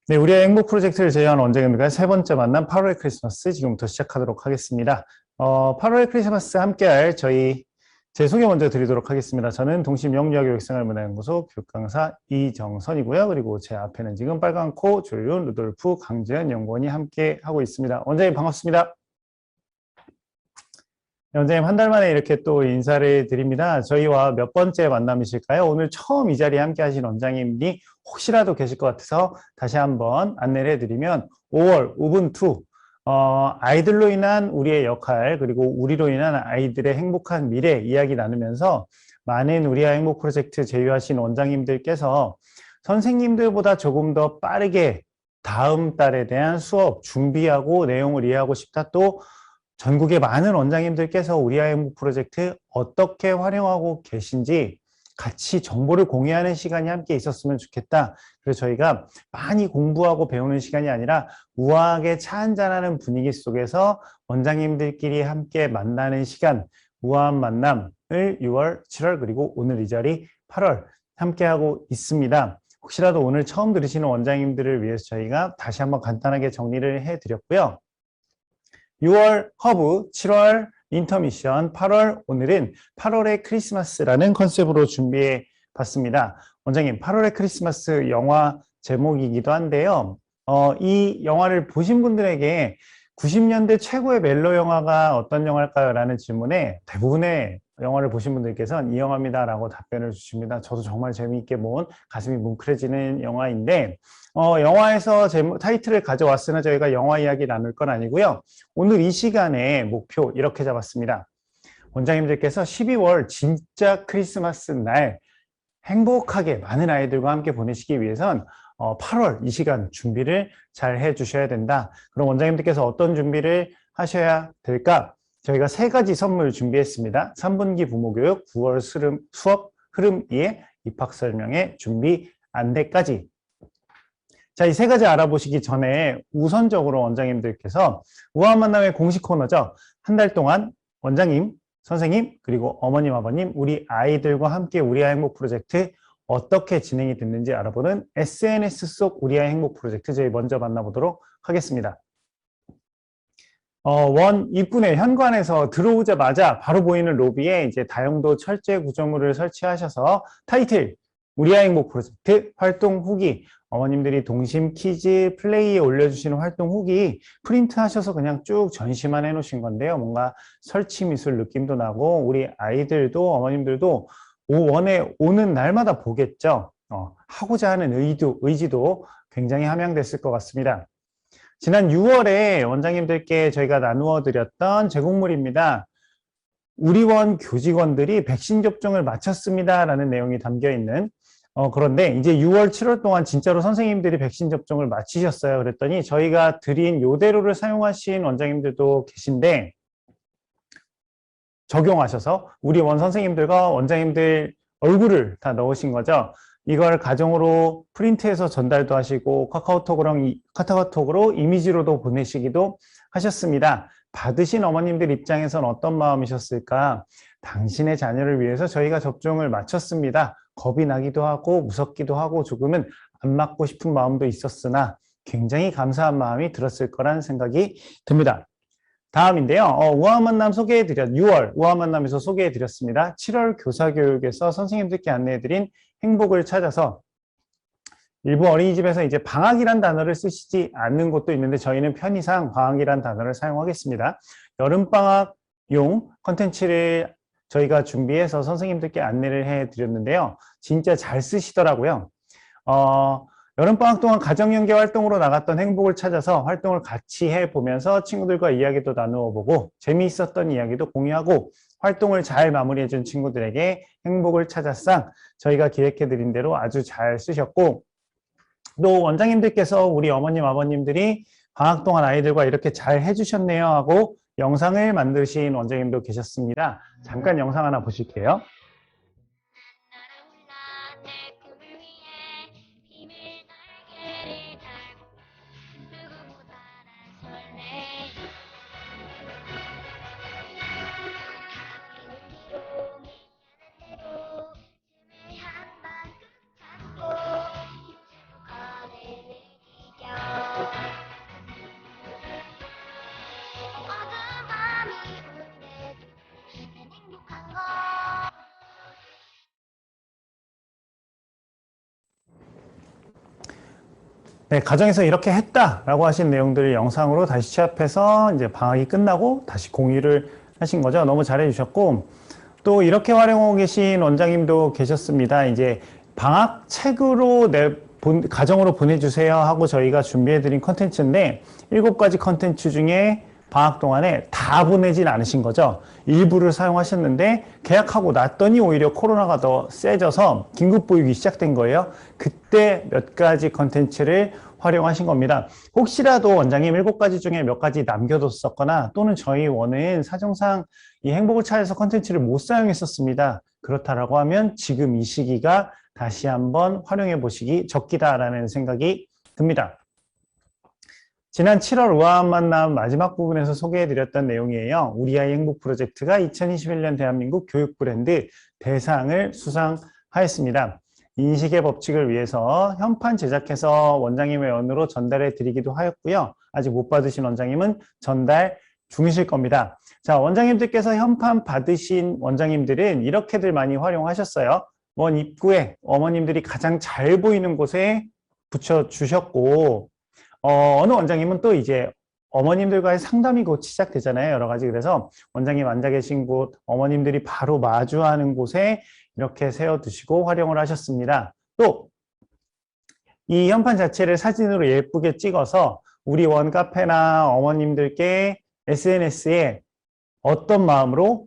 네, 우리의 행복 프로젝트를 제휴한 원장님들과 세 번째 만남 8월의 크리스마스 지금부터 시작하도록 하겠습니다. 8월의 크리스마스 함께할 제 소개 먼저 드리도록 하겠습니다. 저는 동심영유아교육생활문화연구소 교육강사 이정선이고요. 그리고 제 앞에는 지금 빨강코, 조윤, 루돌프, 강재현 연구원이 함께하고 있습니다. 원장님 반갑습니다. 원장님 한 달 만에 이렇게 또 인사를 드립니다. 저희와 몇 번째 만남이실까요? 오늘 처음 이 자리에 함께 하신 원장님이 혹시라도 계실 것 같아서 다시 한번 안내를 해드리면 5월 우분투 아이들로 인한 우리의 역할 그리고 우리로 인한 아이들의 행복한 미래 이야기 나누면서 많은 우리와 행복 프로젝트 제휴하신 원장님들께서 선생님들보다 조금 더 빠르게 다음 달에 대한 수업 준비하고 내용을 이해하고 싶다 또 전국의 많은 원장님들께서 우리아이 행복 프로젝트 어떻게 활용하고 계신지 같이 정보를 공유하는 시간이 함께 있었으면 좋겠다. 그래서 저희가 많이 공부하고 배우는 시간이 아니라 우아하게 차 한잔하는 분위기 속에서 원장님들끼리 함께 만나는 시간, 우아한 만남을 6월, 7월 그리고 오늘 이 자리 8월 함께하고 있습니다. 혹시라도 오늘 처음 들으시는 원장님들을 위해서 저희가 다시 한번 간단하게 정리를 해드렸고요. 6월 허브, 7월 인터미션, 8월 오늘은 8월의 크리스마스라는 컨셉으로 준비해 봤습니다. 원장님, 8월의 크리스마스 영화 제목이기도 한데요. 이 영화를 보신 분들에게 90년대 최고의 멜로 영화가 어떤 영화일까요? 라는 질문에 대부분의 영화를 보신 분들께서는 이 영화입니다 라고 답변을 주십니다. 저도 정말 재미있게 본 가슴이 뭉클해지는 영화인데 영화에서 타이틀을 가져왔으나 저희가 영화 이야기 나눌 건 아니고요. 오늘 이 시간에 목표 이렇게 잡았습니다. 원장님들께서 12월 진짜 크리스마스 날 행복하게 많은 아이들과 함께 보내시기 위해선 8월 이 시간 준비를 잘 해주셔야 된다. 그럼 원장님들께서 어떤 준비를 하셔야 될까? 저희가 세 가지 선물 준비했습니다. 3분기 부모교육, 9월 수업 흐름 2에 입학 설명회 준비 안내까지. 자, 이 세 가지 알아보시기 전에 우선적으로 원장님들께서 우아한 만남의 공식 코너죠. 한 달 동안 원장님, 선생님, 그리고 어머님, 아버님, 우리 아이들과 함께 우리 아이 행복 프로젝트 어떻게 진행이 됐는지 알아보는 SNS 속 우리 아이 행복 프로젝트 저희 먼저 만나보도록 하겠습니다. 원 입구내 현관에서 들어오자마자 바로 보이는 로비에 이제 다용도 철제 구조물을 설치하셔서 타이틀 우리 아이 행복 프로젝트 활동 후기 어머님들이 동심 키즈 플레이에 올려주시는 활동 후기 프린트 하셔서 그냥 쭉 전시만 해놓으신 건데요. 뭔가 설치 미술 느낌도 나고 우리 아이들도 어머님들도 원에 오는 날마다 보겠죠. 하고자 하는 의지도 굉장히 함양됐을 것 같습니다. 지난 6월에 원장님들께 저희가 나누어 드렸던 제공물입니다. 우리 원 교직원들이 백신 접종을 마쳤습니다 라는 내용이 담겨 있는 그런데 이제 6월, 7월 동안 진짜로 선생님들이 백신 접종을 마치셨어요. 그랬더니 저희가 드린 요대로를 사용하신 원장님들도 계신데 적용하셔서 우리 원 선생님들과 원장님들 얼굴을 다 넣으신 거죠. 이걸 가정으로 프린트해서 전달도 하시고 카카오톡으로 이미지로도 보내시기도 하셨습니다. 받으신 어머님들 입장에선 어떤 마음이셨을까? 당신의 자녀를 위해서 저희가 접종을 마쳤습니다. 겁이 나기도 하고 무섭기도 하고 조금은 안 맞고 싶은 마음도 있었으나 굉장히 감사한 마음이 들었을 거란 생각이 듭니다. 다음인데요. 우아 만남 소개해드렸 6월 우아 만남에서 소개해드렸습니다. 7월 교사교육에서 선생님들께 안내해드린 행복을 찾아서 일부 어린이집에서 이제 방학이란 단어를 쓰시지 않는 곳도 있는데 저희는 편의상 방학이란 단어를 사용하겠습니다. 여름방학용 컨텐츠를 저희가 준비해서 선생님들께 안내를 해드렸는데요. 진짜 잘 쓰시더라고요. 여름방학 동안 가정연계 활동으로 나갔던 행복을 찾아서 활동을 같이 해보면서 친구들과 이야기도 나누어 보고 재미있었던 이야기도 공유하고 활동을 잘 마무리해준 친구들에게 행복을 찾아상 저희가 기획해드린 대로 아주 잘 쓰셨고 또 원장님들께서 우리 어머님 아버님들이 방학 동안 아이들과 이렇게 잘 해주셨네요 하고 영상을 만드신 원장님도 계셨습니다. 잠깐 영상 하나 보실게요. 네, 가정에서 이렇게 했다라고 하신 내용들을 영상으로 다시 취합해서 이제 방학이 끝나고 다시 공유를 하신 거죠. 너무 잘해 주셨고, 또 이렇게 활용하고 계신 원장님도 계셨습니다. 이제 방학 책으로 가정으로 보내주세요 하고 저희가 준비해드린 컨텐츠인데, 7가지 컨텐츠 중에 방학 동안에 다 보내진 않으신 거죠. 일부를 사용하셨는데 계약하고 났더니 오히려 코로나가 더 세져서 긴급 보육이 시작된 거예요. 그때 몇 가지 컨텐츠를 활용하신 겁니다. 혹시라도 원장님 7가지 중에 몇 가지 남겨뒀었거나 또는 저희 원은 사정상 이 행복을 찾아서 컨텐츠를 못 사용했었습니다. 그렇다라고 하면 지금 이 시기가 다시 한번 활용해 보시기 적기다라는 생각이 듭니다. 지난 7월 우아한 만남 마지막 부분에서 소개해드렸던 내용이에요. 우리 아이 행복 프로젝트가 2021년 대한민국 교육 브랜드 대상을 수상하였습니다. 인식의 법칙을 위해서 현판 제작해서 원장님의 연으로 전달해 드리기도 하였고요. 아직 못 받으신 원장님은 전달 중이실 겁니다. 자, 원장님들께서 현판 받으신 원장님들은 이렇게들 많이 활용하셨어요. 원 입구에 어머님들이 가장 잘 보이는 곳에 붙여주셨고, 어느 원장님은 또 이제 어머님들과의 상담이 곧 시작되잖아요. 여러 가지. 그래서 원장님 앉아 계신 곳, 어머님들이 바로 마주하는 곳에 이렇게 세워두시고 활용을 하셨습니다. 또 이 현판 자체를 사진으로 예쁘게 찍어서 우리 원 카페나 어머님들께 SNS에 어떤 마음으로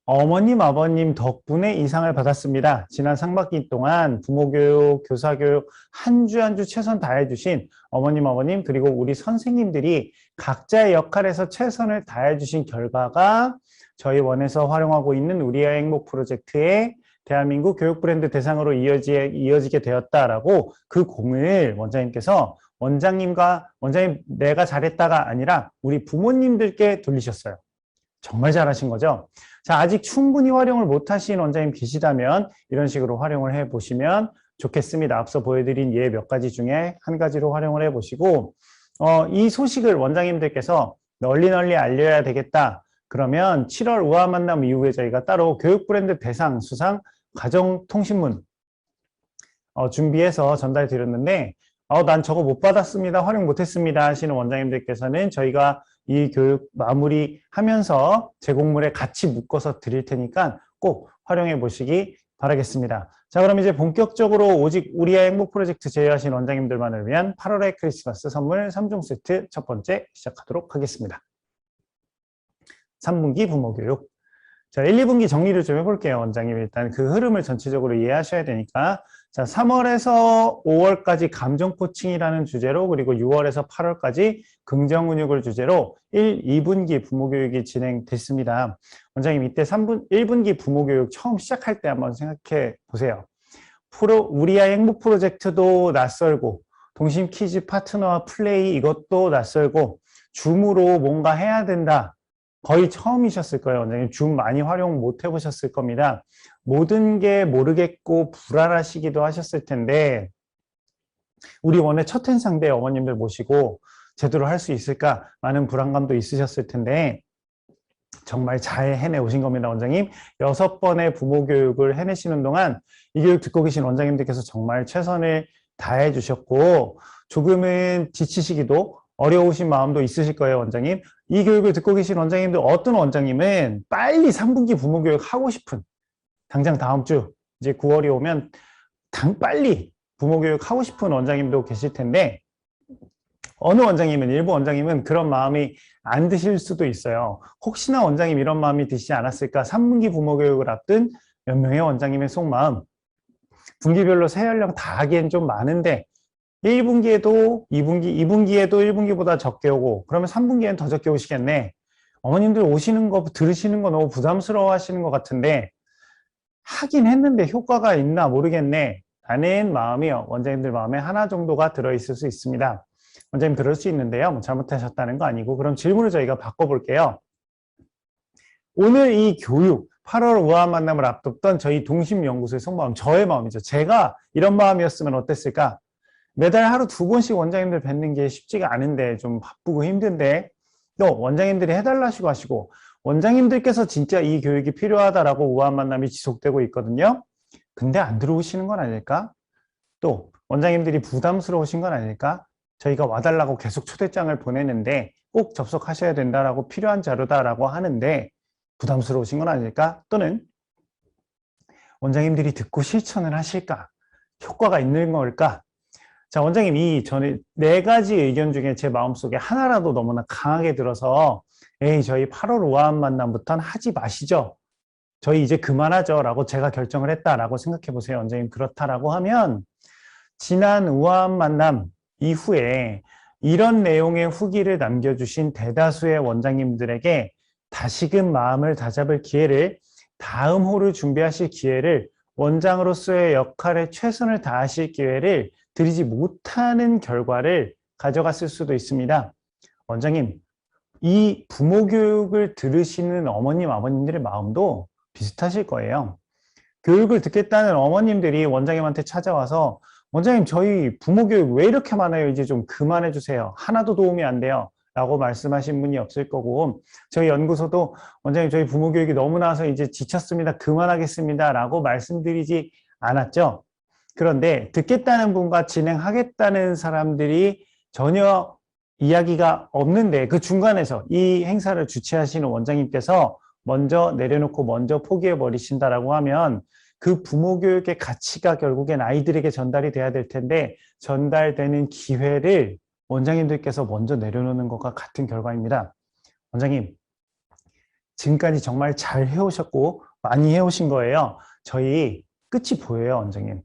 어머님, 아버님 덕분에 이 상을 받았습니다. 지난 상반기 동안 부모교육, 교사교육 한 주 한 주 최선 다해주신 어머님, 아버님 그리고 우리 선생님들이 각자의 역할에서 최선을 다해주신 결과가 저희 원에서 활용하고 있는 우리 아이 행복 프로젝트의 대한민국 교육 브랜드 대상으로 이어지게 되었다라고 그 공을 원장님께서 원장님 내가 잘했다가 아니라 우리 부모님들께 돌리셨어요. 정말 잘하신 거죠. 자, 아직 충분히 활용을 못하신 원장님 계시다면 이런 식으로 활용을 해보시면 좋겠습니다. 앞서 보여드린 예 몇 가지 중에 한 가지로 활용을 해보시고 이 소식을 원장님들께서 널리 알려야 되겠다. 그러면 7월 우아 만남 이후에 저희가 따로 교육 브랜드 대상 수상 가정통신문 준비해서 전달 드렸는데 난 저거 못 받았습니다. 활용 못했습니다 하시는 원장님들께서는 저희가 이 교육 마무리하면서 제공물에 같이 묶어서 드릴 테니까 꼭 활용해 보시기 바라겠습니다. 자, 그럼 이제 본격적으로 오직 우리 아이 행복 프로젝트 제휴하신 원장님들만을 위한 8월의 크리스마스 선물 3종 세트 첫 번째 시작하도록 하겠습니다. 3분기 부모교육. 자, 1, 2분기 정리를 좀 해볼게요, 원장님. 일단 그 흐름을 전체적으로 이해하셔야 되니까. 자, 3월에서 5월까지 감정 코칭이라는 주제로, 그리고 6월에서 8월까지 긍정근육을 주제로 1, 2분기 부모교육이 진행됐습니다. 원장님, 이때 1분기 부모교육 처음 시작할 때 한번 생각해 보세요. 우리 아이 행복 프로젝트도 낯설고, 동심 키즈 파트너와 플레이 이것도 낯설고, 줌으로 뭔가 해야 된다. 거의 처음이셨을 거예요. 원장님 줌 많이 활용 못 해보셨을 겁니다. 모든 게 모르겠고 불안하시기도 하셨을 텐데 우리 원의 첫해 상대 어머님들 모시고 제대로 할 수 있을까 많은 불안감도 있으셨을 텐데 정말 잘 해내오신 겁니다. 원장님 6번의 부모 교육을 해내시는 동안 이 교육 듣고 계신 원장님들께서 정말 최선을 다해 주셨고 조금은 지치시기도 어려우신 마음도 있으실 거예요, 원장님. 이 교육을 듣고 계신 원장님들 어떤 원장님은 빨리 3분기 부모교육 하고 싶은 당장 다음 주 이제 9월이 오면 빨리 부모교육 하고 싶은 원장님도 계실 텐데 어느 원장님은 일부 원장님은 그런 마음이 안 드실 수도 있어요. 혹시나 원장님 이런 마음이 드시지 않았을까 3분기 부모교육을 앞둔 몇 명의 원장님의 속마음 분기별로 새 연령 다 하기엔 좀 많은데 1분기에도 2분기에도 1분기보다 적게 오고 그러면 3분기엔 더 적게 오시겠네. 어머님들 오시는 거 들으시는 거 너무 부담스러워 하시는 것 같은데 하긴 했는데 효과가 있나 모르겠네 라는 마음이 원장님들 마음에 하나 정도가 들어있을 수 있습니다. 원장님 그럴 수 있는데요. 뭐 잘못하셨다는 거 아니고 그럼 질문을 저희가 바꿔볼게요. 오늘 이 교육 8월 우아한 만남을 앞뒀던 저희 동심연구소의 속마음 저의 마음이죠. 제가 이런 마음이었으면 어땠을까? 매달 하루 2번씩 원장님들 뵙는 게 쉽지가 않은데 좀 바쁘고 힘든데 또 원장님들이 해달라시고 하시고 원장님들께서 진짜 이 교육이 필요하다라고 우아한 만남이 지속되고 있거든요. 근데 안 들어오시는 건 아닐까? 또 원장님들이 부담스러우신 건 아닐까? 저희가 와달라고 계속 초대장을 보내는데 꼭 접속하셔야 된다라고 필요한 자료다라고 하는데 부담스러우신 건 아닐까? 또는 원장님들이 듣고 실천을 하실까? 효과가 있는 걸까? 자, 원장님, 이 전에 4가지 의견 중에 제 마음속에 하나라도 너무나 강하게 들어서 에이, 저희 8월 우아한 만남부터는 하지 마시죠. 저희 이제 그만하죠. 라고 제가 결정을 했다라고 생각해 보세요. 원장님, 그렇다라고 하면 지난 우아한 만남 이후에 이런 내용의 후기를 남겨주신 대다수의 원장님들에게 다시금 마음을 다잡을 기회를, 다음 호를 준비하실 기회를, 원장으로서의 역할에 최선을 다하실 기회를 드리지 못하는 결과를 가져갔을 수도 있습니다. 원장님, 이 부모 교육을 들으시는 어머님, 아버님들의 마음도 비슷하실 거예요. 교육을 듣겠다는 어머님들이 원장님한테 찾아와서 원장님, 저희 부모 교육 왜 이렇게 많아요? 이제 좀 그만해 주세요. 하나도 도움이 안 돼요. 라고 말씀하신 분이 없을 거고, 저희 연구소도 원장님, 저희 부모 교육이 너무 나와서 이제 지쳤습니다. 그만하겠습니다. 라고 말씀드리지 않았죠. 그런데 듣겠다는 분과 진행하겠다는 사람들이 전혀 이야기가 없는데 그 중간에서 이 행사를 주최하시는 원장님께서 먼저 내려놓고 먼저 포기해 버리신다라고 하면 그 부모 교육의 가치가 결국엔 아이들에게 전달이 돼야 될 텐데 전달되는 기회를 원장님들께서 먼저 내려놓는 것과 같은 결과입니다. 원장님, 지금까지 정말 잘 해오셨고 많이 해오신 거예요. 저희 끝이 보여요, 원장님.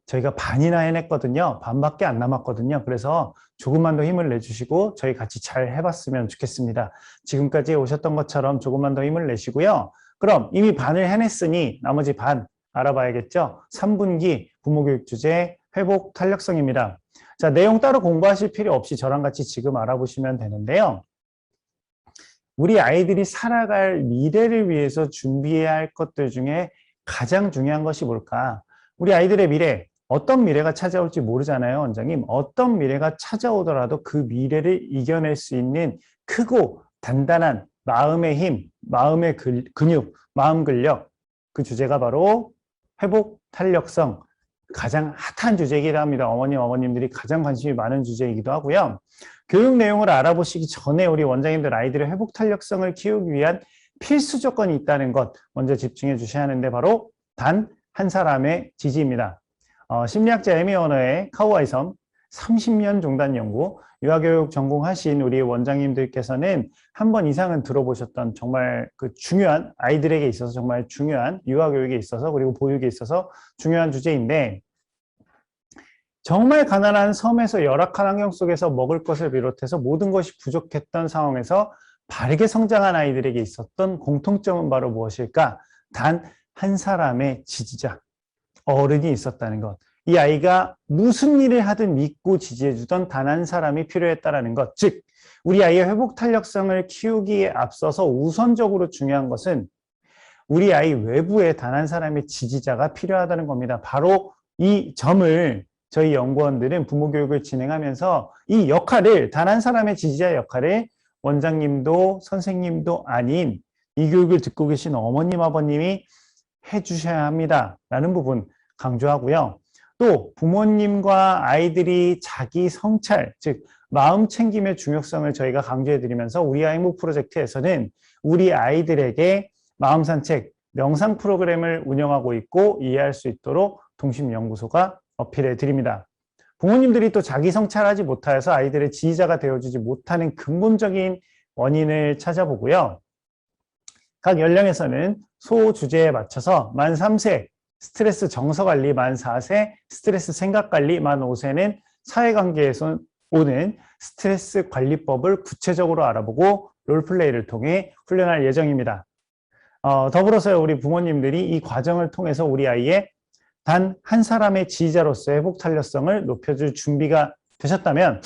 저희가 반이나 해냈거든요. 반밖에 안 남았거든요. 그래서 조금만 더 힘을 내주시고 저희 같이 잘 해봤으면 좋겠습니다. 지금까지 오셨던 것처럼 조금만 더 힘을 내시고요. 그럼 이미 반을 해냈으니 나머지 반 알아봐야겠죠. 3분기 부모교육 주제 회복 탄력성입니다. 자, 내용 따로 공부하실 필요 없이 저랑 같이 지금 알아보시면 되는데요. 우리 아이들이 살아갈 미래를 위해서 준비해야 할 것들 중에 가장 중요한 것이 뭘까? 우리 아이들의 미래, 어떤 미래가 찾아올지 모르잖아요, 원장님. 어떤 미래가 찾아오더라도 그 미래를 이겨낼 수 있는 크고 단단한 마음의 힘, 마음의 근육, 마음 근력, 그 주제가 바로 회복 탄력성, 가장 핫한 주제이기도 합니다. 어머님, 어머님들이 가장 관심이 많은 주제이기도 하고요. 교육 내용을 알아보시기 전에 우리 원장님들 아이들의 회복 탄력성을 키우기 위한 필수 조건이 있다는 것 먼저 집중해 주셔야 하는데 바로 단 한 사람의 지지입니다. 심리학자 에미 워너의 카우아이 섬 30년 종단 연구, 유아교육 전공하신 우리 원장님들께서는 한 번 이상은 들어보셨던 정말 그 중요한 아이들에게 있어서 정말 중요한 유아교육에 있어서 그리고 보육에 있어서 중요한 주제인데 정말 가난한 섬에서 열악한 환경 속에서 먹을 것을 비롯해서 모든 것이 부족했던 상황에서 바르게 성장한 아이들에게 있었던 공통점은 바로 무엇일까? 단 한 사람의 지지자, 어른이 있었다는 것. 이 아이가 무슨 일을 하든 믿고 지지해주던 단 한 사람이 필요했다는 것. 즉, 우리 아이의 회복 탄력성을 키우기에 앞서서 우선적으로 중요한 것은 우리 아이 외부에 단 한 사람의 지지자가 필요하다는 겁니다. 바로 이 점을 저희 연구원들은 부모 교육을 진행하면서 이 역할을, 단 한 사람의 지지자 역할을 원장님도 선생님도 아닌 이 교육을 듣고 계신 어머님, 아버님이 해주셔야 합니다. 라는 부분 강조하고요. 또 부모님과 아이들이 자기 성찰, 즉 마음 챙김의 중요성을 저희가 강조해드리면서 우리 아이 목 프로젝트에서는 우리 아이들에게 마음 산책, 명상 프로그램을 운영하고 있고 이해할 수 있도록 동심연구소가 어필해 드립니다. 부모님들이 또 자기 성찰하지 못하여서 아이들의 지휘자가 되어주지 못하는 근본적인 원인을 찾아보고요. 각 연령에서는 소 주제에 맞춰서 만 3세 스트레스 정서관리, 만 4세 스트레스 생각관리, 만 5세는 사회관계에서 오는 스트레스 관리법을 구체적으로 알아보고 롤플레이를 통해 훈련할 예정입니다. 더불어서 우리 부모님들이 이 과정을 통해서 우리 아이의 단 한 사람의 지휘자로서의 회복 탄력성을 높여줄 준비가 되셨다면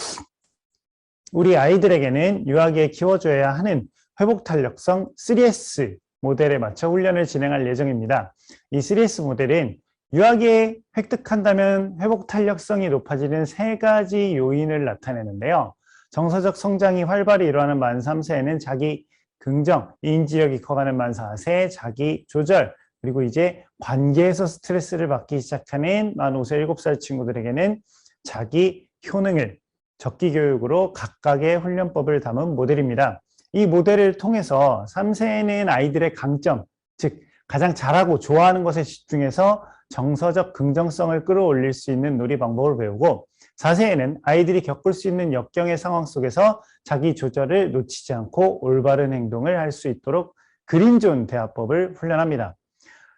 우리 아이들에게는 유아기에 키워줘야 하는 회복 탄력성 3S 모델에 맞춰 훈련을 진행할 예정입니다. 이 3S 모델은 유아기에 획득한다면 회복 탄력성이 높아지는 3가지 요인을 나타내는데요. 정서적 성장이 활발히 일어나는 만 3세에는 자기 긍정, 인지력이 커가는 만 4세, 자기 조절, 그리고 이제 관계에서 스트레스를 받기 시작하는 만 5세, 7살 친구들에게는 자기 효능을, 적기 교육으로 각각의 훈련법을 담은 모델입니다. 이 모델을 통해서 3세에는 아이들의 강점, 즉 가장 잘하고 좋아하는 것에 집중해서 정서적 긍정성을 끌어올릴 수 있는 놀이 방법을 배우고 4세에는 아이들이 겪을 수 있는 역경의 상황 속에서 자기 조절을 놓치지 않고 올바른 행동을 할 수 있도록 그린존 대화법을 훈련합니다.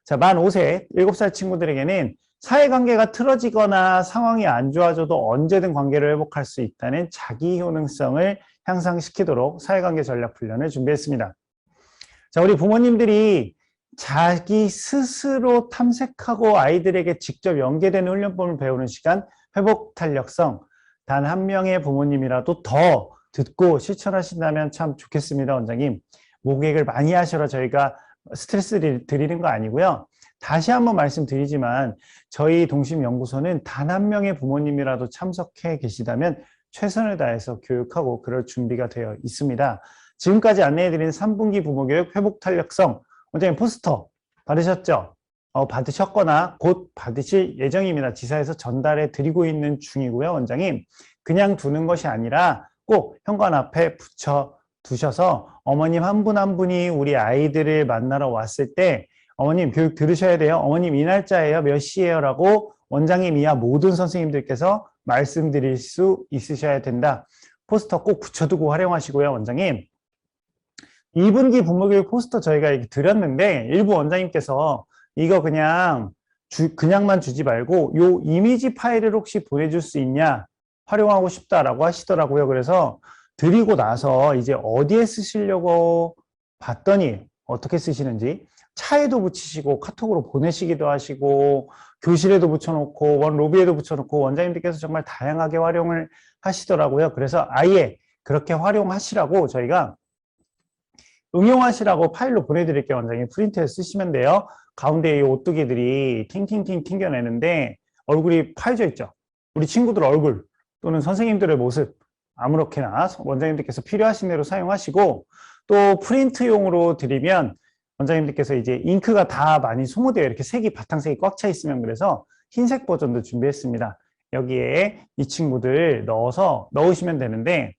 자, 만 5세, 7살 친구들에게는 사회관계가 틀어지거나 상황이 안 좋아져도 언제든 관계를 회복할 수 있다는 자기 효능성을 향상시키도록 사회관계 전략 훈련을 준비했습니다. 자, 우리 부모님들이 자기 스스로 탐색하고 아이들에게 직접 연계되는 훈련법을 배우는 시간, 회복 탄력성, 단 한 명의 부모님이라도 더 듣고 실천하신다면 참 좋겠습니다, 원장님. 모객을 많이 하셔라 저희가 스트레스 드리는 거 아니고요. 다시 한번 말씀드리지만 저희 동심연구소는 단 한 명의 부모님이라도 참석해 계시다면 최선을 다해서 교육하고 그럴 준비가 되어 있습니다. 지금까지 안내해드린 3분기 부모교육 회복 탄력성, 원장님 포스터 받으셨죠? 받으셨거나 곧 받으실 예정입니다. 지사에서 전달해 드리고 있는 중이고요, 원장님. 그냥 두는 것이 아니라 꼭 현관 앞에 붙여 두셔서 어머님 한 분 한 분이 우리 아이들을 만나러 왔을 때 어머님 교육 들으셔야 돼요. 어머님 이 날짜예요. 몇 시예요? 라고 원장님 이하 모든 선생님들께서 말씀드릴 수 있으셔야 된다. 포스터 꼭 붙여두고 활용하시고요, 원장님. 2분기 부모교육 포스터 저희가 이렇게 드렸는데 일부 원장님께서 이거 그냥만 주지 말고 요 이미지 파일을 혹시 보내줄 수 있냐? 활용하고 싶다라고 하시더라고요. 그래서 드리고 나서 이제 어디에 쓰시려고 봤더니 어떻게 쓰시는지 차에도 붙이시고 카톡으로 보내시기도 하시고 교실에도 붙여놓고 로비에도 붙여놓고 원장님들께서 정말 다양하게 활용을 하시더라고요. 그래서 아예 그렇게 활용하시라고 저희가 응용하시라고 파일로 보내드릴게요. 원장님 프린트해서 쓰시면 돼요. 가운데 이 오뚜기들이 팅팅팅 튕겨내는데 얼굴이 파여져 있죠. 우리 친구들 얼굴 또는 선생님들의 모습 아무렇게나 원장님들께서 필요하신 대로 사용하시고 또 프린트용으로 드리면 원장님들께서 이제 잉크가 다 많이 소모되어 이렇게 색이 바탕색이 꽉 차 있으면 그래서 흰색 버전도 준비했습니다. 여기에 이 친구들 넣으시면 되는데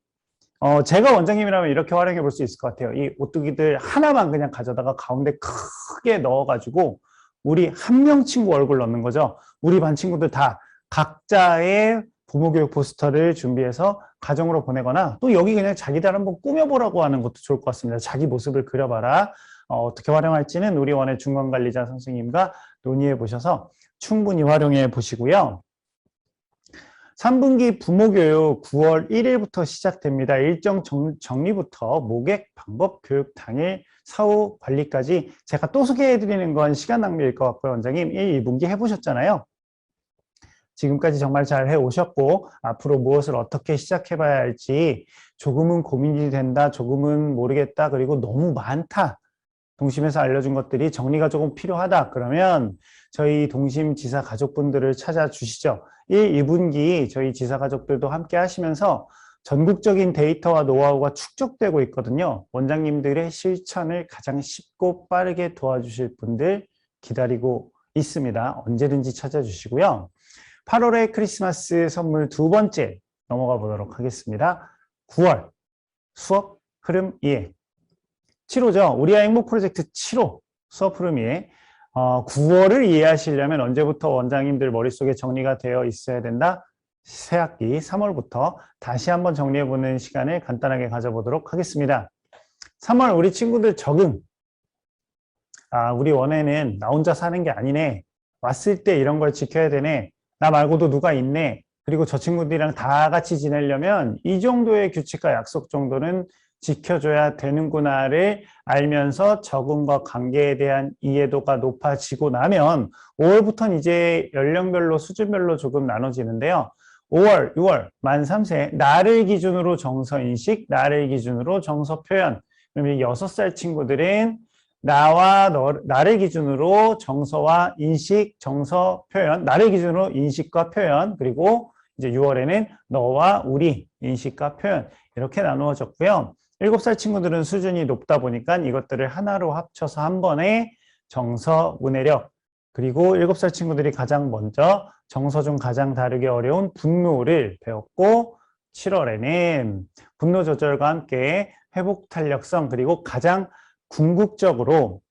제가 원장님이라면 이렇게 활용해 볼 수 있을 것 같아요. 이 오뚜기들 하나만 그냥 가져다가 가운데 크게 넣어가지고 우리 한 명 친구 얼굴 넣는 거죠. 우리 반 친구들 다 각자의 부모교육 포스터를 준비해서 가정으로 보내거나 또 여기 그냥 자기들 한번 꾸며보라고 하는 것도 좋을 것 같습니다. 자기 모습을 그려봐라. 어떻게 활용할지는 우리 원의 중간관리자 선생님과 논의해 보셔서 충분히 활용해 보시고요. 3분기 부모교육 9월 1일부터 시작됩니다. 일정 정리부터 모객 방법 교육 당일 사후 관리까지 제가 또 소개해드리는 건 시간 낭비일 것 같고요. 원장님 1, 2분기 해보셨잖아요. 지금까지 정말 잘 해오셨고 앞으로 무엇을 어떻게 시작해봐야 할지 조금은 고민이 된다, 조금은 모르겠다, 그리고 너무 많다. 동심에서 알려준 것들이 정리가 조금 필요하다. 그러면 저희 동심 지사 가족분들을 찾아주시죠. 1, 2분기 저희 지사 가족들도 함께 하시면서 전국적인 데이터와 노하우가 축적되고 있거든요. 원장님들의 실천을 가장 쉽고 빠르게 도와주실 분들 기다리고 있습니다. 언제든지 찾아주시고요. 8월의 크리스마스 선물 두 번째 넘어가 보도록 하겠습니다. 9월 수업 흐름 이해. 7호죠. 우리아 행복 프로젝트 7호 수업 흐름 이해. 9월을 이해하시려면 언제부터 원장님들 머릿속에 정리가 되어 있어야 된다? 새학기 3월부터 다시 한번 정리해보는 시간을 간단하게 가져보도록 하겠습니다. 3월 우리 친구들 적응. 우리 원에는 나 혼자 사는 게 아니네. 왔을 때 이런 걸 지켜야 되네. 나 말고도 누가 있네. 그리고 저 친구들이랑 다 같이 지내려면 이 정도의 규칙과 약속 정도는 지켜줘야 되는구나를 알면서 적응과 관계에 대한 이해도가 높아지고 나면 5월부터는 이제 연령별로 수준별로 조금 나눠지는데요. 5월, 6월, 만 3세 나를 기준으로 정서인식, 나를 기준으로 정서표현. 그러면 6살 친구들은 나를 기준으로 정서와 인식, 정서, 표현, 나를 기준으로 인식과 표현, 그리고 이제 6월에는 너와 우리, 인식과 표현 이렇게 나누어졌고요. 7살 친구들은 수준이 높다 보니까 이것들을 하나로 합쳐서 한 번에 정서, 문해력, 그리고 7살 친구들이 가장 먼저 정서 중 가장 다루기 어려운 분노를 배웠고 7월에는 분노 조절과 함께 회복 탄력성 그리고 가장 궁극적으로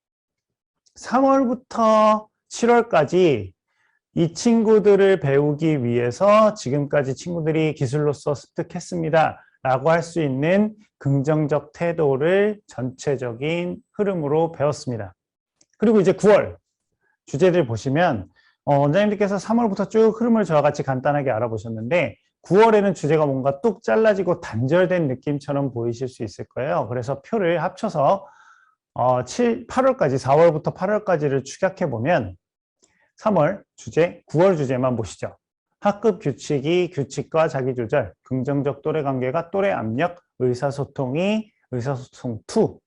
3월부터 7월까지 이 친구들을 배우기 위해서 지금까지 친구들이 기술로서 습득했습니다 라고 할 수 있는 긍정적 태도를 전체적인 흐름으로 배웠습니다. 그리고 이제 9월 주제들 보시면 원장님들께서 3월부터 쭉 흐름을 저와 같이 간단하게 알아보셨는데 9월에는 주제가 뭔가 뚝 잘라지고 단절된 느낌처럼 보이실 수 있을 거예요. 그래서 표를 합쳐서 8월까지 4월부터 8월까지를 축약해 보면 3월 주제, 9월 주제만 보시죠. 학급 규칙이 규칙과 자기조절, 긍정적 또래 관계가 또래 압력, 의사소통이 의사소통 2.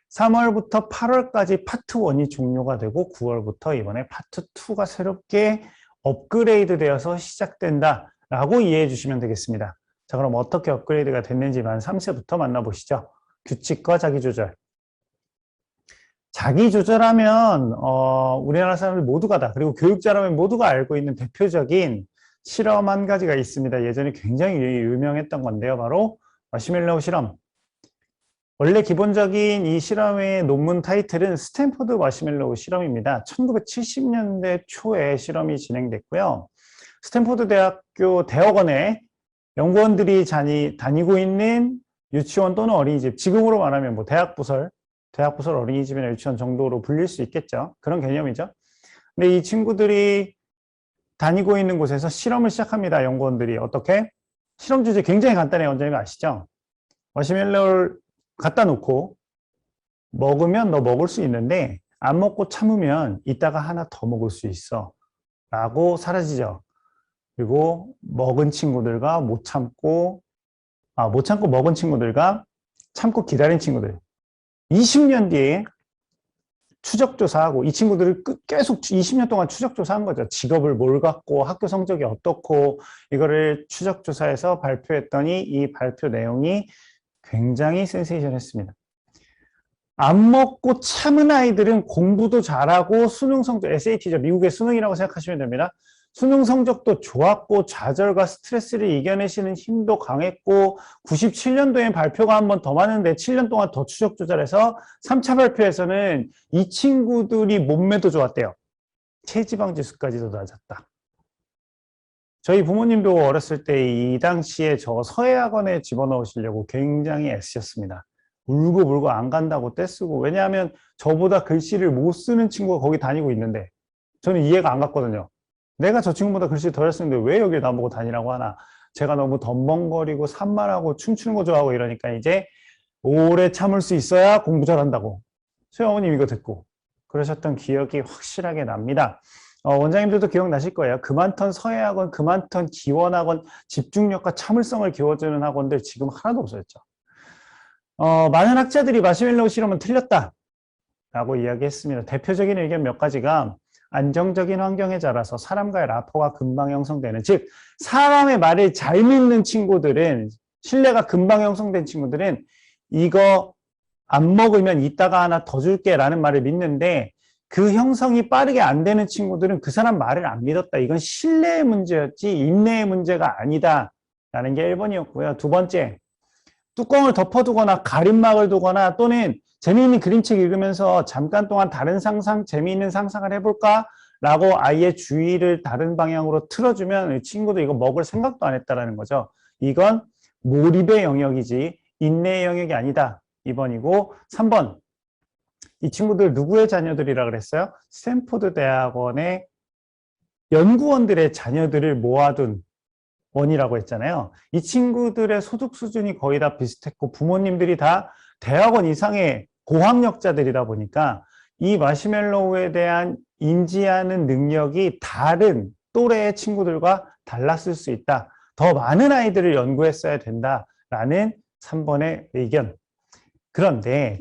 3월부터 8월까지 파트 1이 종료가 되고 9월부터 이번에 파트 2가 새롭게 업그레이드 되어서 시작된다 라고 이해해 주시면 되겠습니다. 자, 그럼 어떻게 업그레이드가 됐는지만 3세부터 만나보시죠. 규칙과 자기조절. 자기조절하면 우리나라 사람들 모두가 다 그리고 교육자라면 모두가 알고 있는 대표적인 실험 한 가지가 있습니다. 예전에 굉장히 유명했던 건데요. 바로 마시멜로우 실험. 원래 기본적인 이 실험의 논문 타이틀은 스탠포드 마시멜로우 실험입니다. 1970년대 초에 실험이 진행됐고요. 스탠포드 대학교 대학원에 연구원들이 다니고 있는 유치원 또는 어린이집, 지금으로 말하면 뭐 대학부설 어린이집이나 유치원 정도로 불릴 수 있겠죠. 그런 개념이죠. 근데 이 친구들이 다니고 있는 곳에서 실험을 시작합니다. 연구원들이. 어떻게? 실험 주제 굉장히 간단해요. 원장님 아시죠? 마시멜로우를 갖다 놓고 먹으면 너 먹을 수 있는데 안 먹고 참으면 이따가 하나 더 먹을 수 있어 라고 사라지죠. 그리고 먹은 친구들과 못 참고 먹은 친구들과 참고 기다린 친구들 20년 뒤에 추적조사하고 이 친구들을 계속 20년 동안 추적조사한 거죠. 직업을 뭘 갖고 학교 성적이 어떻고 이거를 추적조사해서 발표했더니 이 발표 내용이 굉장히 센세이션했습니다. 안 먹고 참은 아이들은 공부도 잘하고 수능 성적, SAT죠. 미국의 수능이라고 생각하시면 됩니다. 수능 성적도 좋았고 좌절과 스트레스를 이겨내시는 힘도 강했고 97년도엔 발표가 한 번 더 많은데 7년 동안 더 추적 조절해서 3차 발표에서는 이 친구들이 몸매도 좋았대요. 체지방 지수까지도 낮았다. 저희 부모님도 어렸을 때 이 당시에 저 서예학원에 집어넣으시려고 굉장히 애쓰셨습니다. 울고 안 간다고 떼쓰고. 왜냐하면 저보다 글씨를 못 쓰는 친구가 거기 다니고 있는데 저는 이해가 안 갔거든요. 내가 저 친구보다 글씨 덜 쓰는데 왜 여기 나보고 다니라고 하나. 제가 너무 덤벙거리고 산만하고 춤추는 거 좋아하고 이러니까 이제 오래 참을 수 있어야 공부 잘한다고. 저희 어머님 이거 듣고 그러셨던 기억이 확실하게 납니다. 원장님들도 기억나실 거예요. 그만턴 서예학원, 그만턴 기원학원, 집중력과 참을성을 키워주는 학원들 지금 하나도 없어졌죠. 많은 학자들이 마시멜로우 실험은 틀렸다 라고 이야기했습니다. 대표적인 의견 몇 가지가 안정적인 환경에 자라서 사람과의 라포가 금방 형성되는, 즉 사람의 말을 잘 믿는 친구들은, 신뢰가 금방 형성된 친구들은 이거 안 먹으면 이따가 하나 더 줄게 라는 말을 믿는데 그 형성이 빠르게 안 되는 친구들은 그 사람 말을 안 믿었다. 이건 신뢰의 문제였지 인내의 문제가 아니다 라는 게 1번이었고요. 두 번째, 뚜껑을 덮어두거나 가림막을 두거나 또는 재미있는 그림책 읽으면서 잠깐 동안 다른 상상, 재미있는 상상을 해볼까? 라고 아이의 주의를 다른 방향으로 틀어주면 이 친구도 이거 먹을 생각도 안 했다라는 거죠. 이건 몰입의 영역이지 인내의 영역이 아니다. 2번이고 3번. 이 친구들 누구의 자녀들이라 그랬어요? 스탠포드 대학원의 연구원들의 자녀들을 모아둔 원이라고 했잖아요. 이 친구들의 소득 수준이 거의 다 비슷했고 부모님들이 다 대학원 이상의 고학력자들이다 보니까 이 마시멜로우에 대한 인지하는 능력이 다른 또래의 친구들과 달랐을 수 있다. 더 많은 아이들을 연구했어야 된다라는 3번의 의견. 그런데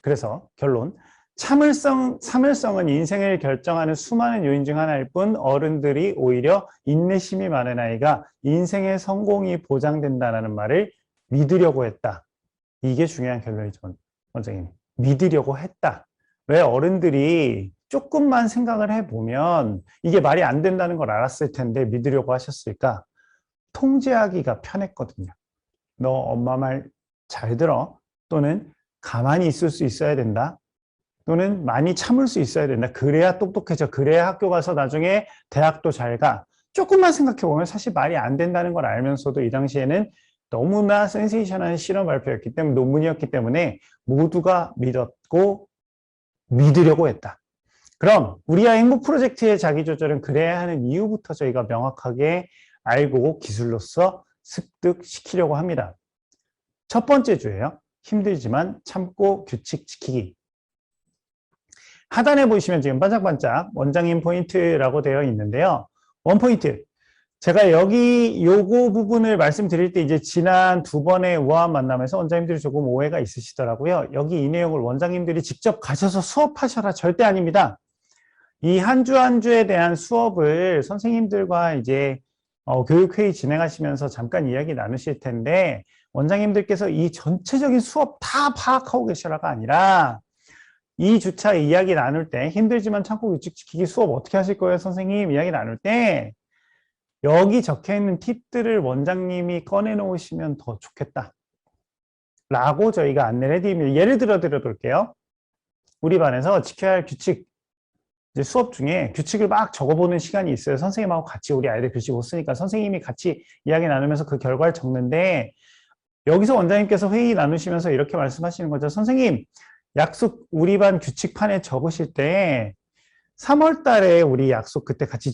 그래서 결론. 참을성은 인생을 결정하는 수많은 요인 중 하나일 뿐 어른들이 오히려 인내심이 많은 아이가 인생의 성공이 보장된다는 말을 믿으려고 했다. 이게 중요한 결론이죠, 원장님. 믿으려고 했다. 왜 어른들이 조금만 생각을 해보면 이게 말이 안 된다는 걸 알았을 텐데 믿으려고 하셨을까? 통제하기가 편했거든요. 너 엄마 말 잘 들어. 또는 가만히 있을 수 있어야 된다. 또는 많이 참을 수 있어야 된다. 그래야 똑똑해져. 그래야 학교 가서 나중에 대학도 잘 가. 조금만 생각해보면 사실 말이 안 된다는 걸 알면서도 이 당시에는 너무나 센세이션한 실험 발표였기 때문에, 논문이었기 때문에 모두가 믿었고 믿으려고 했다. 그럼 우리 아이 행복 프로젝트의 자기조절은 그래야 하는 이유부터 저희가 명확하게 알고 기술로서 습득시키려고 합니다. 첫 번째 주예요. 힘들지만 참고 규칙 지키기. 하단에 보시면 지금 반짝반짝 원장님 포인트라고 되어 있는데요. 원포인트. 제가 여기 요거 부분을 말씀드릴 때 이제 지난 두 번의 우아한 만남에서 원장님들이 조금 오해가 있으시더라고요. 여기 이 내용을 원장님들이 직접 가셔서 수업하셔라 절대 아닙니다. 이 한 주 한 주에 대한 수업을 선생님들과 이제 교육회의 진행하시면서 잠깐 이야기 나누실 텐데 원장님들께서 이 전체적인 수업 다 파악하고 계시라가 아니라 2주차 이야기 나눌 때 힘들지만 참고 규칙 지키기 수업 어떻게 하실 거예요 선생님 이야기 나눌 때 여기 적혀있는 팁들을 원장님이 꺼내놓으시면 더 좋겠다 라고 저희가 안내를 해드립니다. 예를 들어 드려볼게요. 우리 반에서 지켜야 할 규칙 이제 수업 중에 규칙을 막 적어보는 시간이 있어요. 선생님하고 같이 우리 아이들 글씨 못 쓰니까 선생님이 같이 이야기 나누면서 그 결과를 적는데 여기서 원장님께서 회의 나누시면서 이렇게 말씀하시는 거죠. 선생님, 약속 우리 반 규칙판에 적으실 때 3월 달에 우리 약속 그때 같이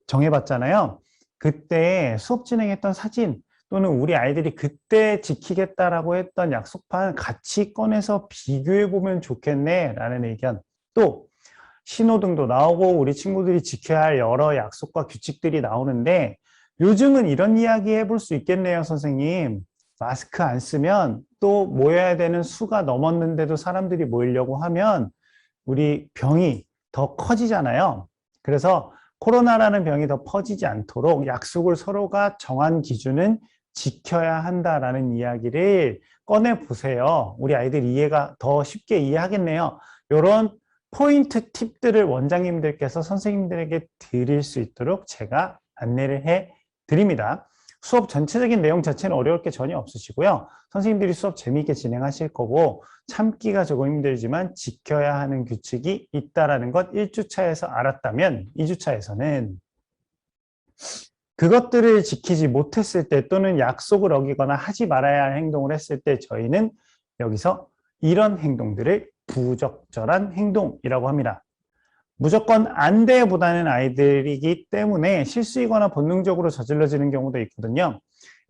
정해봤잖아요. 그때 수업 진행했던 사진 또는 우리 아이들이 그때 지키겠다라고 했던 약속판 같이 꺼내서 비교해보면 좋겠네 라는 의견. 또 신호등도 나오고 우리 친구들이 지켜야 할 여러 약속과 규칙들이 나오는데 요즘은 이런 이야기 해볼 수 있겠네요, 선생님. 마스크 안 쓰면 또 모여야 되는 수가 넘었는데도 사람들이 모이려고 하면 우리 병이 더 커지잖아요. 그래서 코로나라는 병이 더 퍼지지 않도록 약속을 서로가 정한 기준은 지켜야 한다라는 이야기를 꺼내보세요. 우리 아이들 이해가 더 쉽게 이해하겠네요. 이런 포인트 팁들을 원장님들께서 선생님들에게 드릴 수 있도록 제가 안내를 해 드립니다. 수업 전체적인 내용 자체는 어려울 게 전혀 없으시고요. 선생님들이 수업 재미있게 진행하실 거고 참기가 조금 힘들지만 지켜야 하는 규칙이 있다는 것 1주차에서 알았다면 2주차에서는 그것들을 지키지 못했을 때 또는 약속을 어기거나 하지 말아야 할 행동을 했을 때 저희는 여기서 이런 행동들을 부적절한 행동이라고 합니다. 무조건 안 돼보다는 아이들이기 때문에 실수이거나 본능적으로 저질러지는 경우도 있거든요.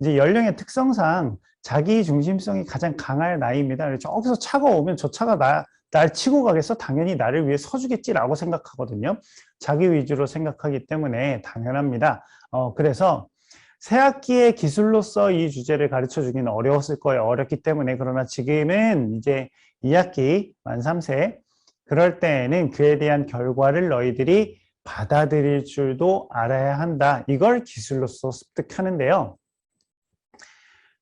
이제 연령의 특성상 자기 중심성이 가장 강할 나이입니다. 저기서 차가 오면 저 차가 날 치고 가겠어? 당연히 나를 위해 서주겠지라고 생각하거든요. 자기 위주로 생각하기 때문에 당연합니다. 그래서 새학기의 기술로서 이 주제를 가르쳐 주기는 어려웠을 거예요. 어렵기 때문에. 그러나 지금은 이제 2학기 만 3세 그럴 때에는 그에 대한 결과를 너희들이 받아들일 줄도 알아야 한다. 이걸 기술로서 습득하는데요.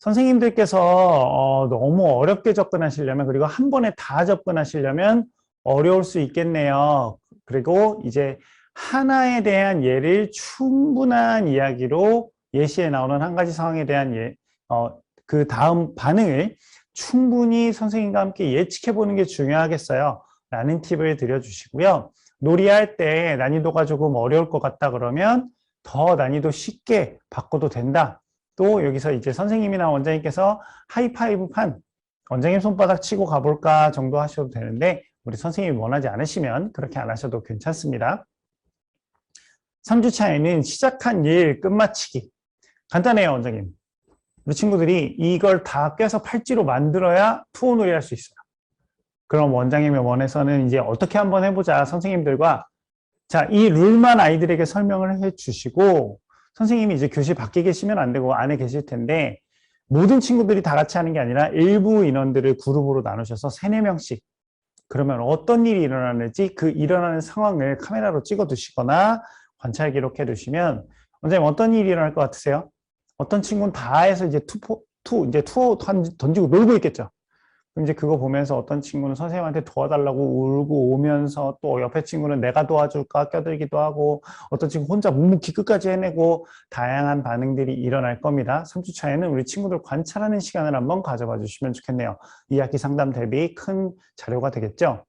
선생님들께서 너무 어렵게 접근하시려면 그리고 한 번에 다 접근하시려면 어려울 수 있겠네요. 그리고 이제 하나에 대한 예를 충분한 이야기로 예시에 나오는 한 가지 상황에 대한 그 다음 반응을 충분히 선생님과 함께 예측해 보는 게 중요하겠어요. 라는 팁을 드려주시고요. 놀이할 때 난이도가 조금 어려울 것 같다 그러면 더 난이도 쉽게 바꿔도 된다. 또 여기서 이제 선생님이나 원장님께서 하이파이브 판 원장님 손바닥 치고 가볼까 정도 하셔도 되는데 우리 선생님이 원하지 않으시면 그렇게 안 하셔도 괜찮습니다. 3주차에는 시작한 일 끝마치기. 간단해요, 원장님. 우리 친구들이 이걸 다 꿰서 팔찌로 만들어야 투혼놀이 할 수 있어요. 그럼 원장님의 원에서는 이제 어떻게 한번 해보자 선생님들과 자, 이 룰만 아이들에게 설명을 해주시고 선생님이 이제 교실 밖에 계시면 안 되고 안에 계실 텐데 모든 친구들이 다 같이 하는 게 아니라 일부 인원들을 그룹으로 나누셔서 3, 4명씩 그러면 어떤 일이 일어나는지 그 일어나는 상황을 카메라로 찍어 두시거나 관찰 기록해 두시면 원장님 어떤 일이 일어날 것 같으세요? 어떤 친구는 다 해서 이제 투어 던지고 놀고 있겠죠. 그럼 이제 그거 보면서 어떤 친구는 선생님한테 도와달라고 울고 오면서 또 옆에 친구는 내가 도와줄까 껴들기도 하고 어떤 친구 혼자 묵묵히 끝까지 해내고 다양한 반응들이 일어날 겁니다. 3주 차에는 우리 친구들 관찰하는 시간을 한번 가져봐 주시면 좋겠네요. 2학기 상담 대비 큰 자료가 되겠죠.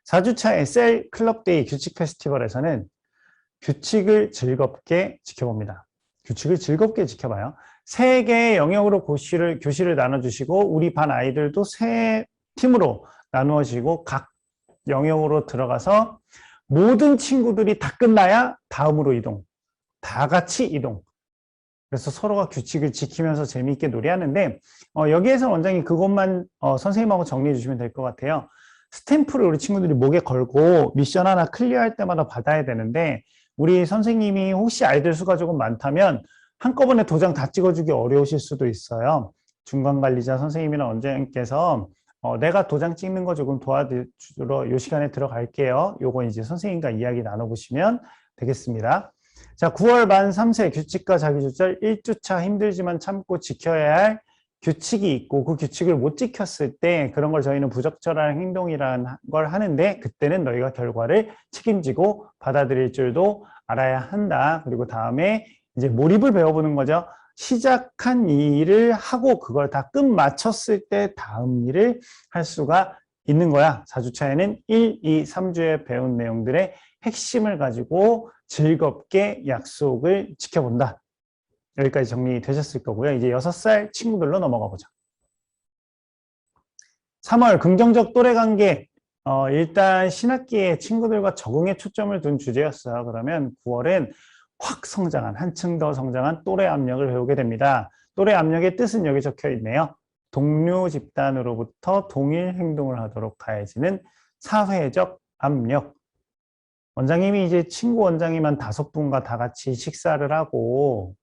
4주 차에 셀 클럽데이 규칙 페스티벌에서는 규칙을 즐겁게 지켜봅니다. 규칙을 즐겁게 지켜봐요. 3개의 영역으로 교실을 나눠주시고 우리 반 아이들도 3팀으로 나누어지고 각 영역으로 들어가서 모든 친구들이 다 끝나야 다음으로 이동. 다 같이 이동. 그래서 서로가 규칙을 지키면서 재미있게 놀이하는데 여기에서 원장님 그것만 선생님하고 정리해 주시면 될 것 같아요. 스탬프를 우리 친구들이 목에 걸고 미션 하나 클리어할 때마다 받아야 되는데 우리 선생님이 혹시 아이들 수가 조금 많다면 한꺼번에 도장 다 찍어주기 어려우실 수도 있어요. 중간관리자 선생님이나 원장님께서 내가 도장 찍는 거 조금 도와주러 이 시간에 들어갈게요. 요거 이제 선생님과 이야기 나눠보시면 되겠습니다. 자, 9월 만 3세 규칙과 자기조절 1주차 힘들지만 참고 지켜야 할 규칙이 있고 그 규칙을 못 지켰을 때 그런 걸 저희는 부적절한 행동이라는 걸 하는데 그때는 너희가 결과를 책임지고 받아들일 줄도 알아야 한다. 그리고 다음에 이제 몰입을 배워보는 거죠. 시작한 일을 하고 그걸 다 끝 마쳤을 때 다음 일을 할 수가 있는 거야. 4주차에는 1, 2, 3주에 배운 내용들의 핵심을 가지고 즐겁게 약속을 지켜본다. 여기까지 정리되셨을 거고요. 이제 6살 친구들로 넘어가 보자. 3월 긍정적 또래 관계. 일단 신학기에 친구들과 적응에 초점을 둔 주제였어요. 그러면 9월엔 확 성장한, 한층 더 성장한 또래 압력을 배우게 됩니다. 또래 압력의 뜻은 여기 적혀 있네요. 동료 집단으로부터 동일 행동을 하도록 가해지는 사회적 압력. 원장님이 이제 친구 원장님 한 5분과 다 같이 식사를 하고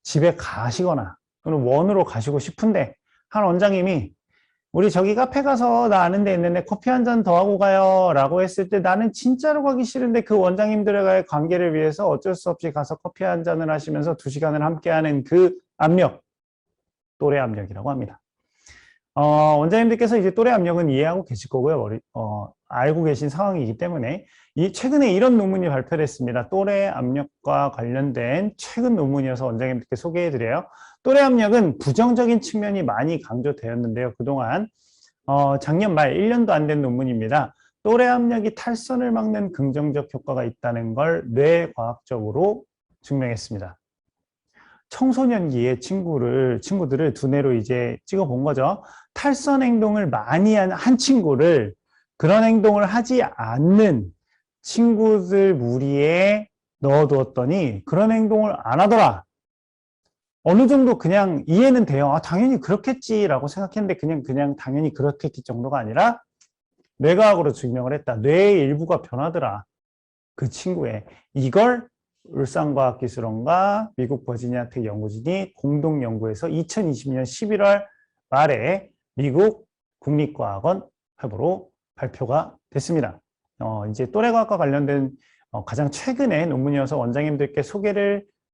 집에 가시거나 또는 원으로 가시고 싶은데 한 원장님이 우리 저기 카페 가서 나 아는 데 있는데 커피 한 잔 더 하고 가요 라고 했을 때 나는 진짜로 가기 싫은데 그 원장님들과의 관계를 위해서 어쩔 수 없이 가서 커피 한 잔을 하시면서 2시간을 함께하는 그 압력, 또래 압력이라고 합니다. 원장님들께서 이제 또래 압력은 이해하고 계실 거고요. 알고 계신 상황이기 때문에 최근에 이런 논문이 발표됐습니다. 또래 압력과 관련된 최근 논문이어서 원장님들께 소개해드려요. 또래 압력은 부정적인 측면이 많이 강조되었는데요. 그동안 작년 말 1년도 안 된 논문입니다. 또래 압력이 탈선을 막는 긍정적 효과가 있다는 걸 뇌과학적으로 증명했습니다. 청소년기의 친구들을 두뇌로 이제 찍어본 거죠. 탈선 행동을 많이 한 친구를 그런 행동을 하지 않는 친구들 무리에 넣어두었더니 그런 행동을 안 하더라. 어느 정도 그냥 이해는 돼요. 당연히 그렇겠지라고 생각했는데 그냥 당연히 그렇겠지 정도가 아니라 뇌과학으로 증명을 했다. 뇌의 일부가 변하더라. 그 친구의. 이걸 울산과학기술원과 미국 버지니아텍 연구진이 공동 연구해서 2020년 11월 말에 미국 국립과학원 회보로 발표가 됐습니다. 이제 또래과학과 관련된 가장 최근의 논문이어서 원장님들께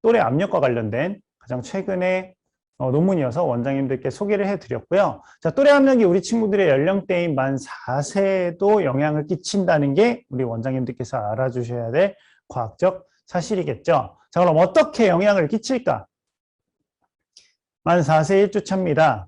또래 압력과 관련된 가장 최근의 논문이어서 원장님들께 소개를 해드렸고요. 자, 또래 압력이 우리 친구들의 연령대인 만 4세에도 영향을 끼친다는 게 우리 원장님들께서 알아주셔야 될 과학적 사실이겠죠. 자, 그럼 어떻게 영향을 끼칠까? 만 4세 1주차입니다.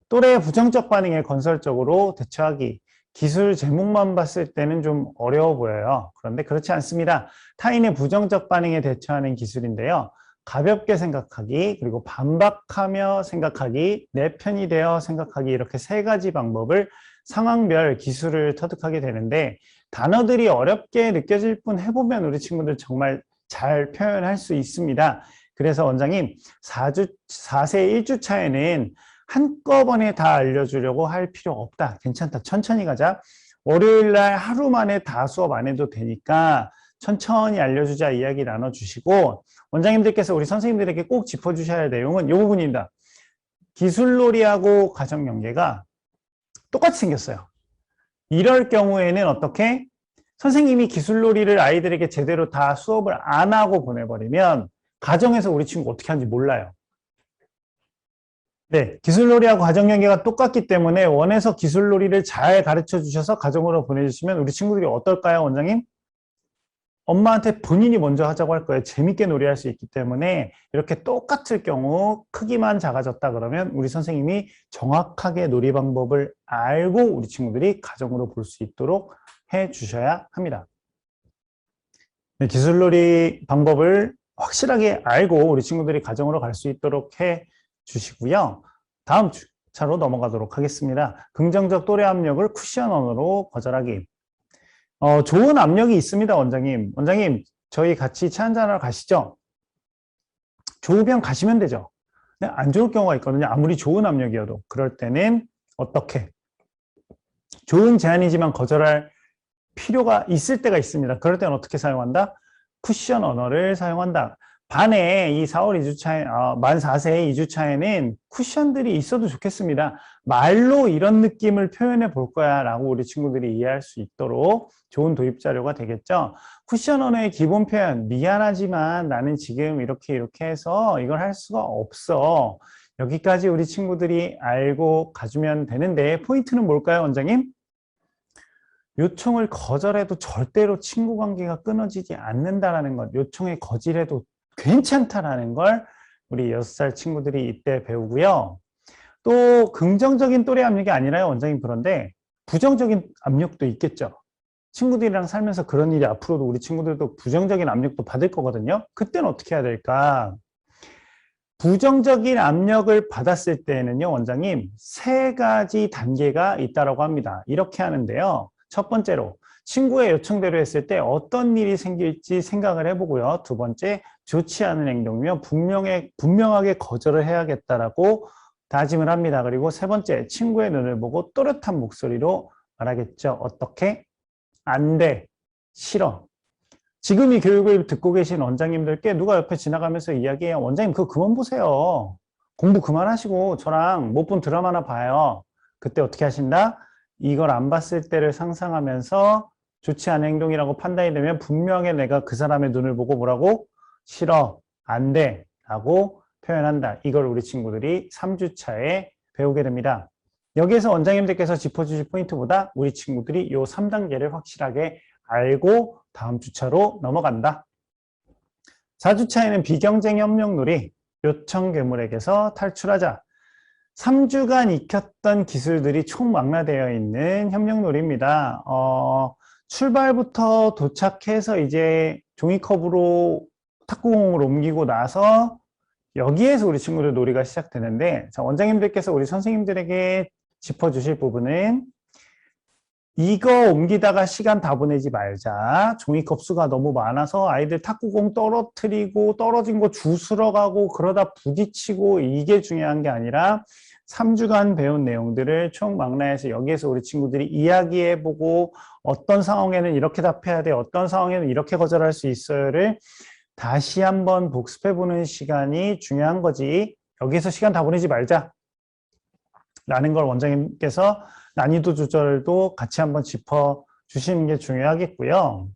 또래의 부정적 반응에 건설적으로 대처하기. 기술 제목만 봤을 때는 좀 어려워 보여요. 그런데 그렇지 않습니다. 타인의 부정적 반응에 대처하는 기술인데요. 가볍게 생각하기, 그리고 반박하며 생각하기, 내 편이 되어 생각하기 이렇게 3가지 방법을 상황별 기술을 터득하게 되는데 단어들이 어렵게 느껴질 뿐 해보면 우리 친구들 정말 잘 표현할 수 있습니다. 그래서 원장님 4세 1주차에는 한꺼번에 다 알려주려고 할 필요 없다. 괜찮다. 천천히 가자. 월요일날 하루 만에 다 수업 안 해도 되니까 천천히 알려주자 이야기 나눠주시고 원장님들께서 우리 선생님들에게 꼭 짚어주셔야 할 내용은 이 부분입니다. 기술놀이하고 가정연계가 똑같이 생겼어요. 이럴 경우에는 어떻게? 선생님이 기술놀이를 아이들에게 제대로 다 수업을 안 하고 보내버리면 가정에서 우리 친구 어떻게 하는지 몰라요. 네, 기술놀이하고 가정연계가 똑같기 때문에 원에서 기술놀이를 잘 가르쳐 주셔서 가정으로 보내주시면 우리 친구들이 어떨까요, 원장님? 엄마한테 본인이 먼저 하자고 할 거예요. 재밌게 놀이할 수 있기 때문에 이렇게 똑같을 경우 크기만 작아졌다 그러면 우리 선생님이 정확하게 놀이 방법을 알고 우리 친구들이 가정으로 볼 수 있도록 해 주셔야 합니다. 네, 기술놀이 방법을 확실하게 알고 우리 친구들이 가정으로 갈 수 있도록 해 주시고요. 다음 차로 넘어가도록 하겠습니다. 긍정적 또래 압력을 쿠션 언어로 거절하기. 좋은 압력이 있습니다, 원장님. 원장님, 저희 같이 차 한잔하러 가시죠? 좋으면 가시면 되죠. 근데 안 좋을 경우가 있거든요. 아무리 좋은 압력이어도. 그럴 때는 어떻게? 좋은 제안이지만 거절할 필요가 있을 때가 있습니다. 그럴 때는 어떻게 사용한다? 쿠션 언어를 사용한다. 반에 이 4월 2주차에, 만 4세 2주차에는 쿠션들이 있어도 좋겠습니다. 말로 이런 느낌을 표현해 볼 거야 라고 우리 친구들이 이해할 수 있도록 좋은 도입 자료가 되겠죠. 쿠션 언어의 기본 표현, 미안하지만 나는 지금 이렇게 해서 이걸 할 수가 없어. 여기까지 우리 친구들이 알고 가주면 되는데 포인트는 뭘까요, 원장님? 요청을 거절해도 절대로 친구 관계가 끊어지지 않는다라는 것, 요청에 거절해도 괜찮다라는 걸 우리 6살 친구들이 이때 배우고요. 또 긍정적인 또래 압력이 아니라요, 원장님. 그런데 부정적인 압력도 있겠죠. 친구들이랑 살면서 그런 일이 앞으로도 우리 친구들도 부정적인 압력도 받을 거거든요. 그때는 어떻게 해야 될까? 부정적인 압력을 받았을 때는요, 원장님, 3가지 단계가 있다고 합니다. 이렇게 하는데요. 첫 번째로 친구의 요청대로 했을 때 어떤 일이 생길지 생각을 해보고요. 두 번째, 좋지 않은 행동이면 분명하게 거절을 해야겠다라고 다짐을 합니다. 그리고 세 번째, 친구의 눈을 보고 또렷한 목소리로 말하겠죠. 어떻게? 안 돼, 싫어. 지금 이 교육을 듣고 계신 원장님들께 누가 옆에 지나가면서 이야기해요. 원장님 그거 그만 보세요. 공부 그만하시고 저랑 못 본 드라마나 봐요. 그때 어떻게 하신다? 이걸 안 봤을 때를 상상하면서 좋지 않은 행동이라고 판단이 되면 분명히 내가 그 사람의 눈을 보고 뭐라고? 싫어, 안 돼 라고 표현한다. 이걸 우리 친구들이 3주차에 배우게 됩니다. 여기에서 원장님들께서 짚어주실 포인트보다 우리 친구들이 이 3단계를 확실하게 알고 다음 주차로 넘어간다. 4주차에는 비경쟁 협력놀이, 요청 괴물에게서 탈출하자. 3주간 익혔던 기술들이 총망라되어 있는 협력놀이입니다. 출발부터 도착해서 이제 종이컵으로 탁구공을 옮기고 나서 여기에서 우리 친구들 놀이가 시작되는데, 자, 원장님들께서 우리 선생님들에게 짚어주실 부분은 이거 옮기다가 시간 다 보내지 말자. 종이컵 수가 너무 많아서 아이들 탁구공 떨어뜨리고 떨어진 거 주스러 가고 그러다 부딪히고 이게 중요한 게 아니라 3주간 배운 내용들을 총망라해서 여기에서 우리 친구들이 이야기해보고 어떤 상황에는 이렇게 답해야 돼, 어떤 상황에는 이렇게 거절할 수 있어요를 다시 한번 복습해보는 시간이 중요한 거지. 여기에서 시간 다 보내지 말자. 라는 걸 원장님께서 난이도 조절도 같이 한번 짚어주시는 게 중요하겠고요.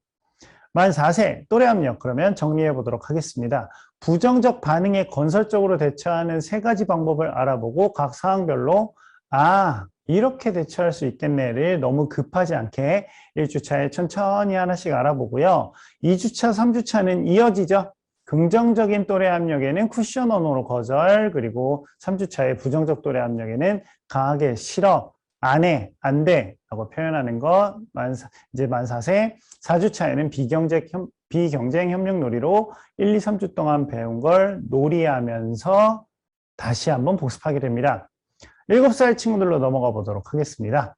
만 4세 또래 압력, 그러면 정리해 보도록 하겠습니다. 부정적 반응에 건설적으로 대처하는 3가지 방법을 알아보고 각 상황별로 이렇게 대처할 수 있겠네를 너무 급하지 않게 1주차에 천천히 하나씩 알아보고요. 2주차, 3주차는 이어지죠. 긍정적인 또래 압력에는 쿠션 언어로 거절, 그리고 3주차의 부정적 또래 압력에는 강하게 싫어, 안 해, 안 돼 라고 표현하는 것. 이제 만 4세 4주차에는 비경쟁 협력 놀이로 1, 2, 3주 동안 배운 걸 놀이하면서 다시 한번 복습하게 됩니다. 7살 친구들로 넘어가 보도록 하겠습니다.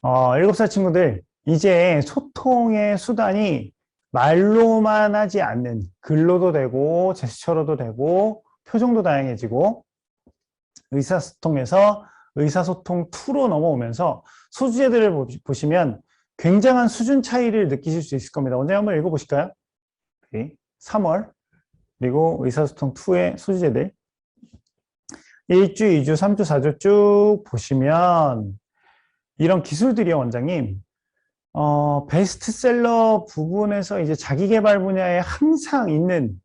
7살 친구들, 이제 소통의 수단이 말로만 하지 않는, 글로도 되고 제스처로도 되고 표정도 다양해지고 의사소통에서 의사소통 2로 넘어오면서 소주제들을 보시면 굉장한 수준 차이를 느끼실 수 있을 겁니다. 원장님 한번 읽어보실까요? 3월, 그리고 의사소통 2의 소주제들 1주, 2주, 3주, 4주 쭉 보시면 이런 기술들이요, 원장님. 베스트셀러 부분에서 이제 자기계발 분야에 항상 있는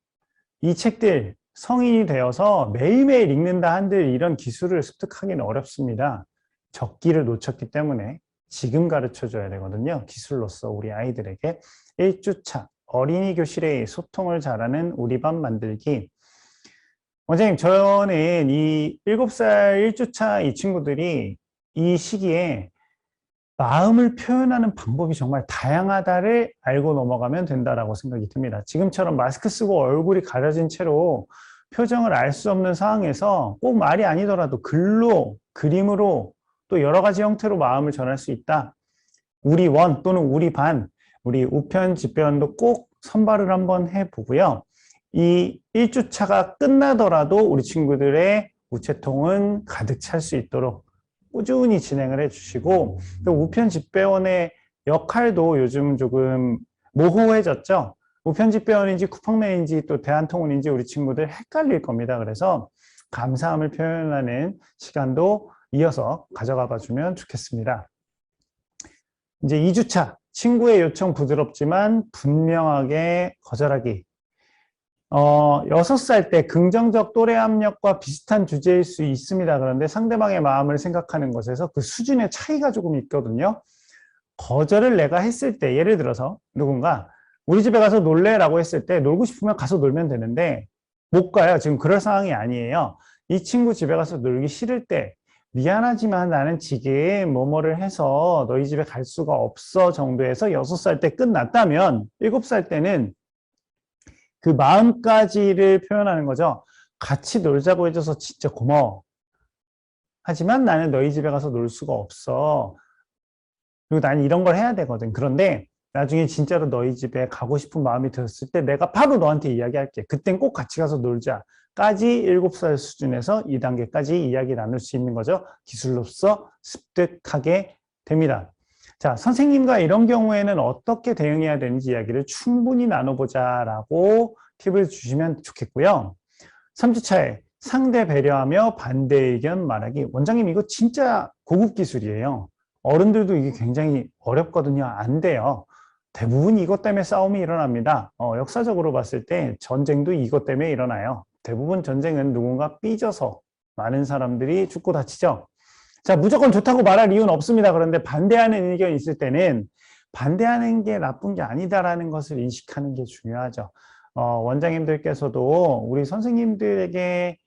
이 책들, 성인이 되어서 매일매일 읽는다 한들 이런 기술을 습득하기는 어렵습니다. 적기를 놓쳤기 때문에 지금 가르쳐줘야 되거든요. 기술로서 우리 아이들에게 1주차 어린이 교실의 소통을 잘하는 우리 반 만들기. 원장님, 저는 이 7살 1주차 이 친구들이 이 시기에 마음을 표현하는 방법이 정말 다양하다를 알고 넘어가면 된다라고 생각이 듭니다. 지금처럼 마스크 쓰고 얼굴이 가려진 채로 표정을 알 수 없는 상황에서 꼭 말이 아니더라도 글로, 그림으로 또 여러 가지 형태로 마음을 전할 수 있다. 우리 원 또는 우리 반, 우리 우편, 집배원도 꼭 선발을 한번 해보고요. 이 1주차가 끝나더라도 우리 친구들의 우체통은 가득 찰 수 있도록 꾸준히 진행을 해주시고, 또 우편 집배원의 역할도 요즘 조금 모호해졌죠. 우편 집배원인지 쿠팡맨인지 또 대한통운인지 우리 친구들 헷갈릴 겁니다. 그래서 감사함을 표현하는 시간도 이어서 가져가 봐주면 좋겠습니다. 이제 2주차, 친구의 요청 부드럽지만 분명하게 거절하기. 6살 때 긍정적 또래 압력과 비슷한 주제일 수 있습니다. 그런데 상대방의 마음을 생각하는 것에서 그 수준의 차이가 조금 있거든요. 거절을 내가 했을 때, 예를 들어서 누군가 우리 집에 가서 놀래라고 했을 때 놀고 싶으면 가서 놀면 되는데 못 가요. 지금 그럴 상황이 아니에요. 이 친구 집에 가서 놀기 싫을 때 미안하지만 나는 지금 뭐뭐를 해서 너희 집에 갈 수가 없어 정도에서 6살 때 끝났다면 7살 때는 그 마음까지를 표현하는 거죠. 같이 놀자고 해줘서 진짜 고마워. 하지만 나는 너희 집에 가서 놀 수가 없어. 그리고 나는 이런 걸 해야 되거든. 그런데 나중에 진짜로 너희 집에 가고 싶은 마음이 들었을 때 내가 바로 너한테 이야기할게. 그땐 꼭 같이 가서 놀자. 까지 7살 수준에서 2단계까지 이야기 나눌 수 있는 거죠. 기술로서 습득하게 됩니다. 자, 선생님과 이런 경우에는 어떻게 대응해야 되는지 이야기를 충분히 나눠보자라고 팁을 주시면 좋겠고요. 3주차에 상대 배려하며 반대 의견 말하기. 원장님, 이거 진짜 고급 기술이에요. 어른들도 이게 굉장히 어렵거든요. 안 돼요. 대부분 이것 때문에 싸움이 일어납니다. 역사적으로 봤을 때 전쟁도 이것 때문에 일어나요. 대부분 전쟁은 누군가 삐져서 많은 사람들이 죽고 다치죠. 자, 무조건 좋다고 말할 이유는 없습니다. 그런데 반대하는 의견이 있을 때는 반대하는 게 나쁜 게 아니다라는 것을 인식하는 게 중요하죠. 원장님들께서도 우리 선생님들에게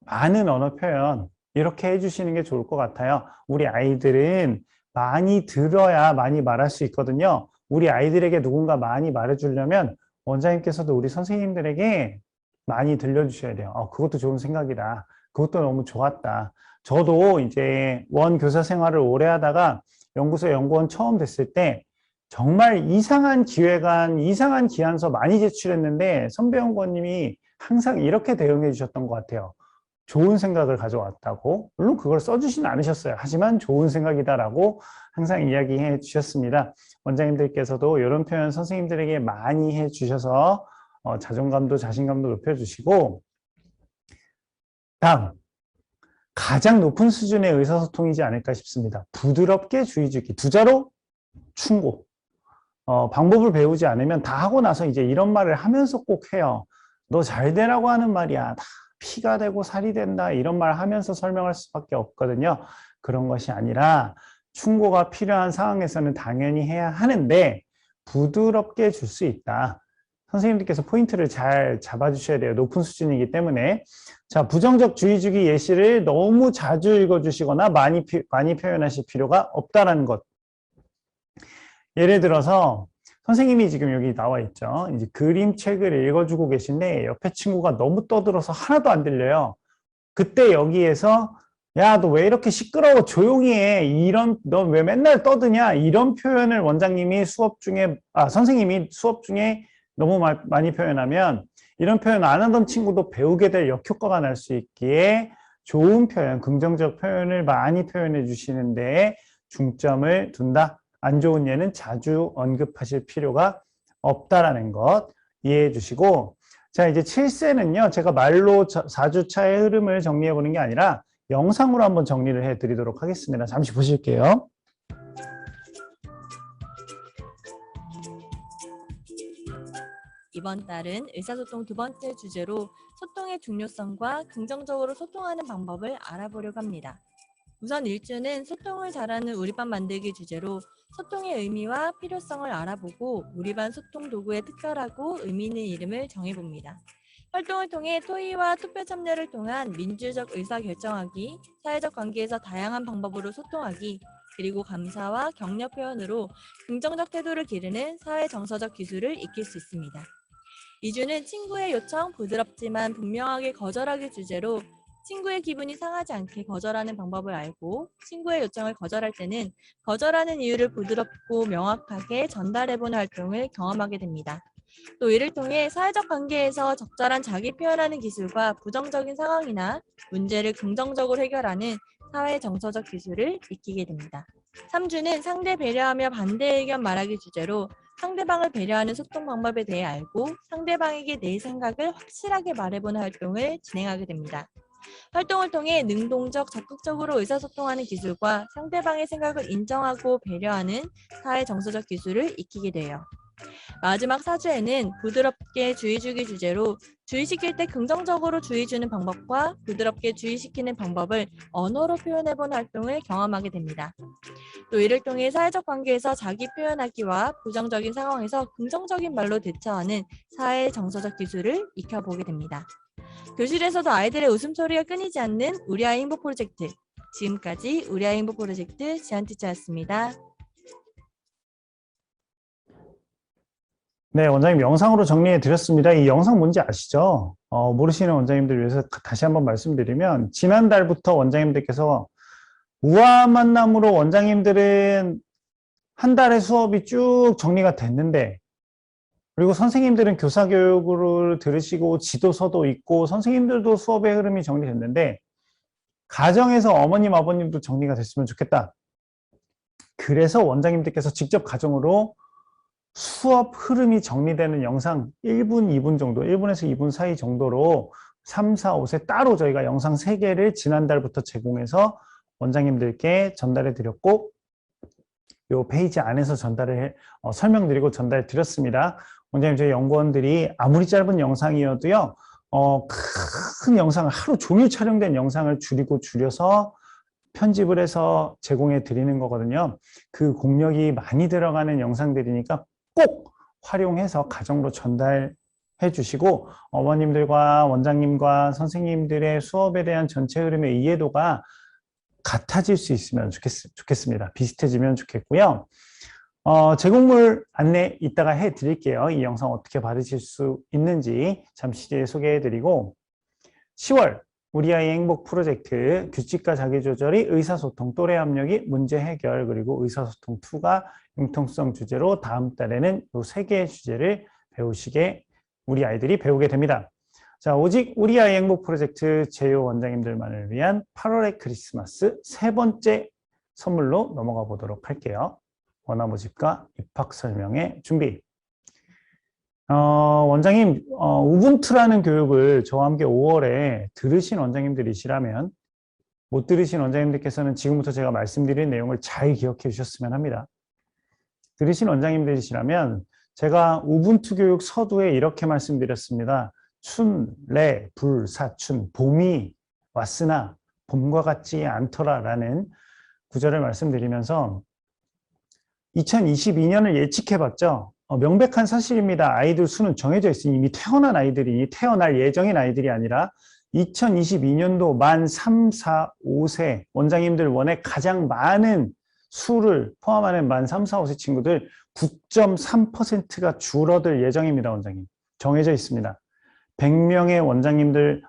많은 언어 표현 이렇게 해주시는 게 좋을 것 같아요. 우리 아이들은 많이 들어야 많이 말할 수 있거든요. 우리 아이들에게 누군가 많이 말해주려면 원장님께서도 우리 선생님들에게 많이 들려주셔야 돼요. 그것도 좋은 생각이다. 그것도 너무 좋았다. 저도 이제 원 교사 생활을 오래 하다가 연구소 연구원 처음 됐을 때 정말 이상한 기획안, 이상한 기안서 많이 제출했는데 선배 연구원님이 항상 이렇게 대응해 주셨던 것 같아요. 좋은 생각을 가져왔다고. 물론 그걸 써주지는 않으셨어요. 하지만 좋은 생각이다라고 항상 이야기해 주셨습니다. 원장님들께서도 이런 표현 선생님들에게 많이 해 주셔서 자존감도 자신감도 높여주시고, 다음 가장 높은 수준의 의사소통이지 않을까 싶습니다. 부드럽게 주의 주기. 두자로 충고. 방법을 배우지 않으면 다 하고 나서 이제 이런 말을 하면서 꼭 해요. 너 잘 되라고 하는 말이야. 다 피가 되고 살이 된다. 이런 말 하면서 설명할 수밖에 없거든요. 그런 것이 아니라 충고가 필요한 상황에서는 당연히 해야 하는데 부드럽게 줄 수 있다. 선생님들께서 포인트를 잘 잡아주셔야 돼요. 높은 수준이기 때문에. 자, 부정적 주의 주기 예시를 너무 자주 읽어주시거나 많이 표현하실 필요가 없다라는 것. 예를 들어서 선생님이 지금 여기 나와 있죠. 이제 그림책을 읽어주고 계신데 옆에 친구가 너무 떠들어서 하나도 안 들려요. 그때 여기에서 야, 너 왜 이렇게 시끄러워? 조용히 해. 너 왜 맨날 떠드냐? 이런 표현을 선생님이 수업 중에 너무 많이 표현하면 이런 표현 안 하던 친구도 배우게 될 역효과가 날 수 있기에 좋은 표현, 긍정적 표현을 많이 표현해 주시는데 중점을 둔다. 안 좋은 예는 자주 언급하실 필요가 없다라는 것 이해해 주시고, 자, 이제 7세는요, 제가 말로 4주차의 흐름을 정리해 보는 게 아니라 영상으로 한번 정리를 해 드리도록 하겠습니다. 잠시 보실게요. 이번 달은 의사소통 두 번째 주제로 소통의 중요성과 긍정적으로 소통하는 방법을 알아보려고 합니다. 우선 1주는 소통을 잘하는 우리반 만들기 주제로 소통의 의미와 필요성을 알아보고 우리반 소통 도구의 특별하고 의미 있는 이름을 정해봅니다. 활동을 통해 토의와 투표 참여를 통한 민주적 의사결정하기, 사회적 관계에서 다양한 방법으로 소통하기, 그리고 감사와 격려 표현으로 긍정적 태도를 기르는 사회 정서적 기술을 익힐 수 있습니다. 2주는 친구의 요청 부드럽지만 분명하게 거절하기 주제로 친구의 기분이 상하지 않게 거절하는 방법을 알고 친구의 요청을 거절할 때는 거절하는 이유를 부드럽고 명확하게 전달해보는 활동을 경험하게 됩니다. 또 이를 통해 사회적 관계에서 적절한 자기 표현하는 기술과 부정적인 상황이나 문제를 긍정적으로 해결하는 사회 정서적 기술을 익히게 됩니다. 3주는 상대 배려하며 반대 의견 말하기 주제로 상대방을 배려하는 소통 방법에 대해 알고 상대방에게 내 생각을 확실하게 말해보는 활동을 진행하게 됩니다. 활동을 통해 능동적, 적극적으로 의사소통하는 기술과 상대방의 생각을 인정하고 배려하는 사회 정서적 기술을 익히게 돼요. 마지막 4주에는 부드럽게 주의 주기 주제로 주의시킬 때 긍정적으로 주의 주는 방법과 부드럽게 주의시키는 방법을 언어로 표현해보는 활동을 경험하게 됩니다. 또 이를 통해 사회적 관계에서 자기 표현하기와 부정적인 상황에서 긍정적인 말로 대처하는 사회 정서적 기술을 익혀보게 됩니다. 교실에서도 아이들의 웃음소리가 끊이지 않는 우리 아이 행복 프로젝트. 지금까지 우리 아이 행복 프로젝트 지안티처였습니다. 네, 원장님 영상으로 정리해 드렸습니다. 이 영상 뭔지 아시죠? 모르시는 원장님들 위해서 다시 한번 말씀드리면 지난달부터 원장님들께서 우아 만남으로 원장님들은 한 달의 수업이 쭉 정리가 됐는데 그리고 선생님들은 교사 교육을 들으시고 지도서도 있고 선생님들도 수업의 흐름이 정리됐는데 가정에서 어머님 아버님도 정리가 됐으면 좋겠다. 그래서 원장님들께서 직접 가정으로 수업 흐름이 정리되는 영상 1분, 2분 정도, 1분에서 2분 사이 정도로 3, 4, 5세 따로 저희가 영상 3개를 지난달부터 제공해서 원장님들께 전달해 드렸고 요 페이지 안에서 설명드리고 전달해 드렸습니다. 원장님, 저희 연구원들이 아무리 짧은 영상이어도요, 큰 영상을 하루 종일 촬영된 영상을 줄여서 편집을 해서 제공해 드리는 거거든요. 그 공력이 많이 들어가는 영상들이니까 꼭 활용해서 가정으로 전달해 주시고 어머님들과 원장님과 선생님들의 수업에 대한 전체 흐름의 이해도가 같아질 수 있으면 좋겠습니다. 비슷해지면 좋겠고요. 제공물 안내 이따가 해 드릴게요. 이 영상 어떻게 받으실 수 있는지 잠시 뒤에 소개해 드리고 10월 우리 아이 행복 프로젝트 규칙과 자기조절이 의사소통, 또래 압력이 문제 해결, 그리고 의사소통 2가 융통성 주제로 다음 달에는 이 3개의 주제를 우리 아이들이 배우게 됩니다. 자, 오직 우리 아이 행복 프로젝트 제휴 원장님들만을 위한 8월의 크리스마스 3번째 선물로 넘어가 보도록 할게요. 원화 모집과 입학 설명의 준비. 원장님, 우분투라는 교육을 저와 함께 5월에 들으신 원장님들이시라면 못 들으신 원장님들께서는 지금부터 제가 말씀드린 내용을 잘 기억해 주셨으면 합니다. 들으신 원장님들이시라면 제가 우분투 교육 서두에 이렇게 말씀드렸습니다. 춘, 레, 불, 사춘, 봄이 왔으나 봄과 같지 않더라라는 구절을 말씀드리면서 2022년을 예측해봤죠. 명백한 사실입니다. 아이들 수는 정해져 있으니 이미 태어난 아이들이니 태어날 예정인 아이들이 아니라 2022년도 만 3, 4, 5세 원장님들 원에 가장 많은 수를 포함하는 만 3, 4, 5세 친구들 9.3%가 줄어들 예정입니다. 원장님. 정해져 있습니다. 100명의 원장님들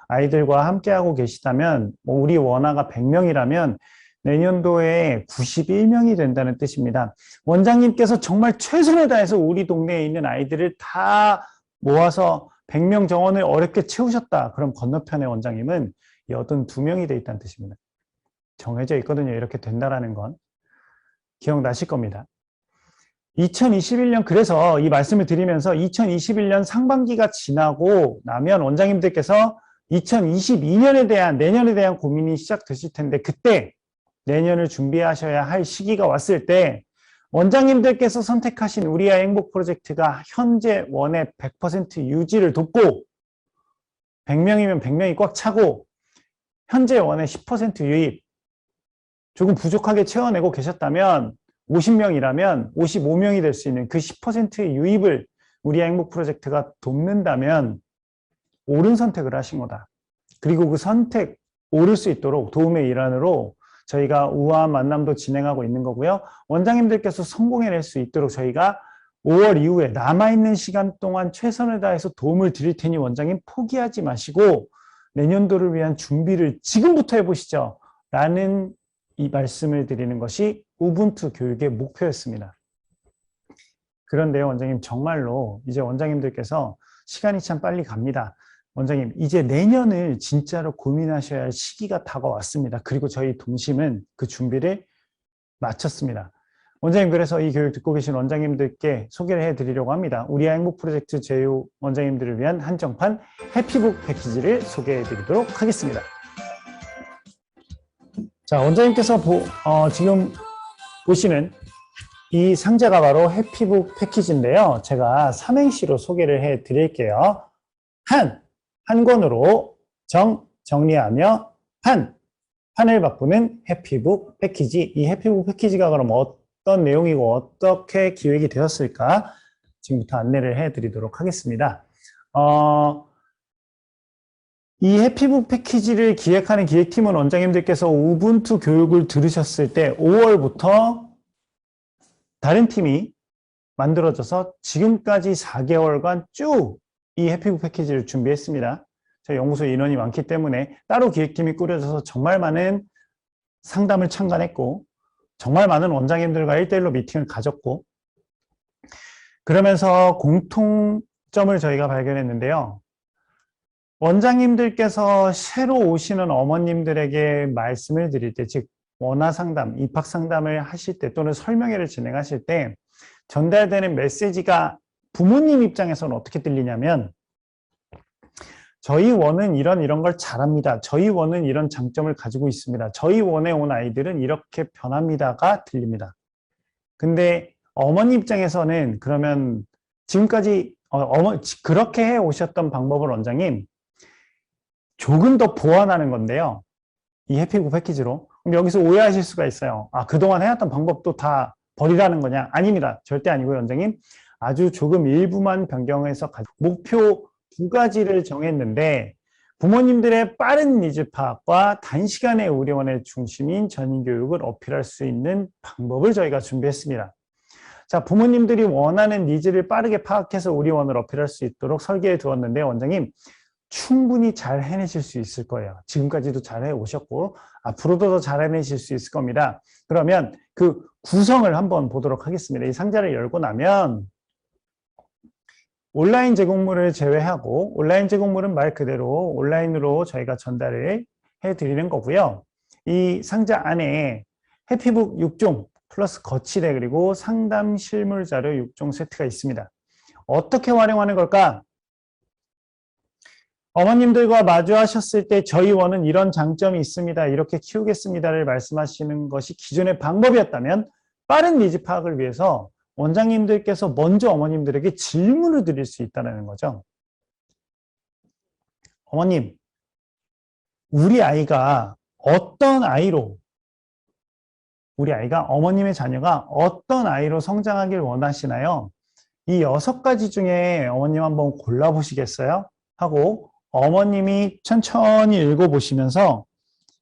아이들과 함께하고 계시다면 우리 원화가 100명이라면 내년도에 91명이 된다는 뜻입니다. 원장님께서 정말 최선을 다해서 우리 동네에 있는 아이들을 다 모아서 100명 정원을 어렵게 채우셨다. 그럼 건너편의 원장님은 82명이 돼 있다는 뜻입니다. 정해져 있거든요. 이렇게 된다라는 건. 기억나실 겁니다. 2021년 그래서 이 말씀을 드리면서 2021년 상반기가 지나고 나면 원장님들께서 2022년에 대한 내년에 대한 고민이 시작되실 텐데 그때 내년을 준비하셔야 할 시기가 왔을 때 원장님들께서 선택하신 우리 아이 행복 프로젝트가 현재 원의 100% 유지를 돕고 100명이면 100명이 꽉 차고 현재 원의 10% 유입 조금 부족하게 채워내고 계셨다면 50명이라면 55명이 될 수 있는 그 10%의 유입을 우리의 행복 프로젝트가 돕는다면 옳은 선택을 하신 거다. 그리고 그 선택 오를 수 있도록 도움의 일환으로 저희가 우아한 만남도 진행하고 있는 거고요. 원장님들께서 성공해낼 수 있도록 저희가 5월 이후에 남아있는 시간 동안 최선을 다해서 도움을 드릴 테니 원장님 포기하지 마시고 내년도를 위한 준비를 지금부터 해보시죠. 라는 이 말씀을 드리는 것이 우분투 교육의 목표였습니다. 그런데요, 원장님 정말로 이제 원장님들께서 시간이 참 빨리 갑니다. 원장님 이제 내년을 진짜로 고민하셔야 할 시기가 다가왔습니다. 그리고 저희 동심은 그 준비를 마쳤습니다. 원장님 그래서 이 교육 듣고 계신 원장님들께 소개를 해드리려고 합니다. 우리의 행복 프로젝트 제휴 원장님들을 위한 한정판 해피북 패키지를 소개해드리도록 하겠습니다. 자, 원장님께서 지금 보시는 이 상자가 바로 해피북 패키지인데요. 제가 삼행시로 소개를 해드릴게요. 한 권으로 정리하며 판을 바꾸는 해피북 패키지. 이 해피북 패키지가 그럼 어떤 내용이고 어떻게 기획이 되었을까? 지금부터 안내를 해드리도록 하겠습니다. 이 해피북 패키지를 기획하는 기획팀은 원장님들께서 우분투 교육을 들으셨을 때 5월부터 다른 팀이 만들어져서 지금까지 4개월간 쭉 이 해피북 패키지를 준비했습니다. 저희 연구소 인원이 많기 때문에 따로 기획팀이 꾸려져서 정말 많은 상담을 참관했고 정말 많은 원장님들과 1대1로 미팅을 가졌고 그러면서 공통점을 저희가 발견했는데요. 원장님들께서 새로 오시는 어머님들에게 말씀을 드릴 때, 즉 원화 상담, 입학 상담을 하실 때 또는 설명회를 진행하실 때 전달되는 메시지가 부모님 입장에서는 어떻게 들리냐면 저희 원은 이런 걸 잘합니다. 저희 원은 이런 장점을 가지고 있습니다. 저희 원에 온 아이들은 이렇게 변합니다가 들립니다. 근데 어머니 입장에서는 그러면 지금까지 그렇게 해 오셨던 방법을 원장님 조금 더 보완하는 건데요. 이 해피북 패키지로. 그럼 여기서 오해하실 수가 있어요. 아, 그동안 해왔던 방법도 다 버리라는 거냐? 아닙니다. 절대 아니고요, 원장님. 아주 조금 일부만 변경해서 목표 2가지를 정했는데 부모님들의 빠른 니즈 파악과 단시간에 우리 원의 중심인 전인교육을 어필할 수 있는 방법을 저희가 준비했습니다. 자, 부모님들이 원하는 니즈를 빠르게 파악해서 우리 원을 어필할 수 있도록 설계해 두었는데 원장님 충분히 잘 해내실 수 있을 거예요. 지금까지도 잘 해오셨고 앞으로도 더 잘 해내실 수 있을 겁니다. 그러면 그 구성을 한번 보도록 하겠습니다. 이 상자를 열고 나면 온라인 제공물을 제외하고 온라인 제공물은 말 그대로 온라인으로 저희가 전달을 해드리는 거고요. 이 상자 안에 해피북 6종 플러스 거치대 그리고 상담 실물 자료 6종 세트가 있습니다. 어떻게 활용하는 걸까? 어머님들과 마주하셨을 때 저희 원은 이런 장점이 있습니다. 이렇게 키우겠습니다를 말씀하시는 것이 기존의 방법이었다면 빠른 니즈 파악을 위해서 원장님들께서 먼저 어머님들에게 질문을 드릴 수 있다는 거죠. 어머님, 우리 아이가 어머님의 자녀가 어떤 아이로 성장하길 원하시나요? 이 6가지 중에 어머님 한번 골라보시겠어요? 하고 어머님이 천천히 읽어보시면서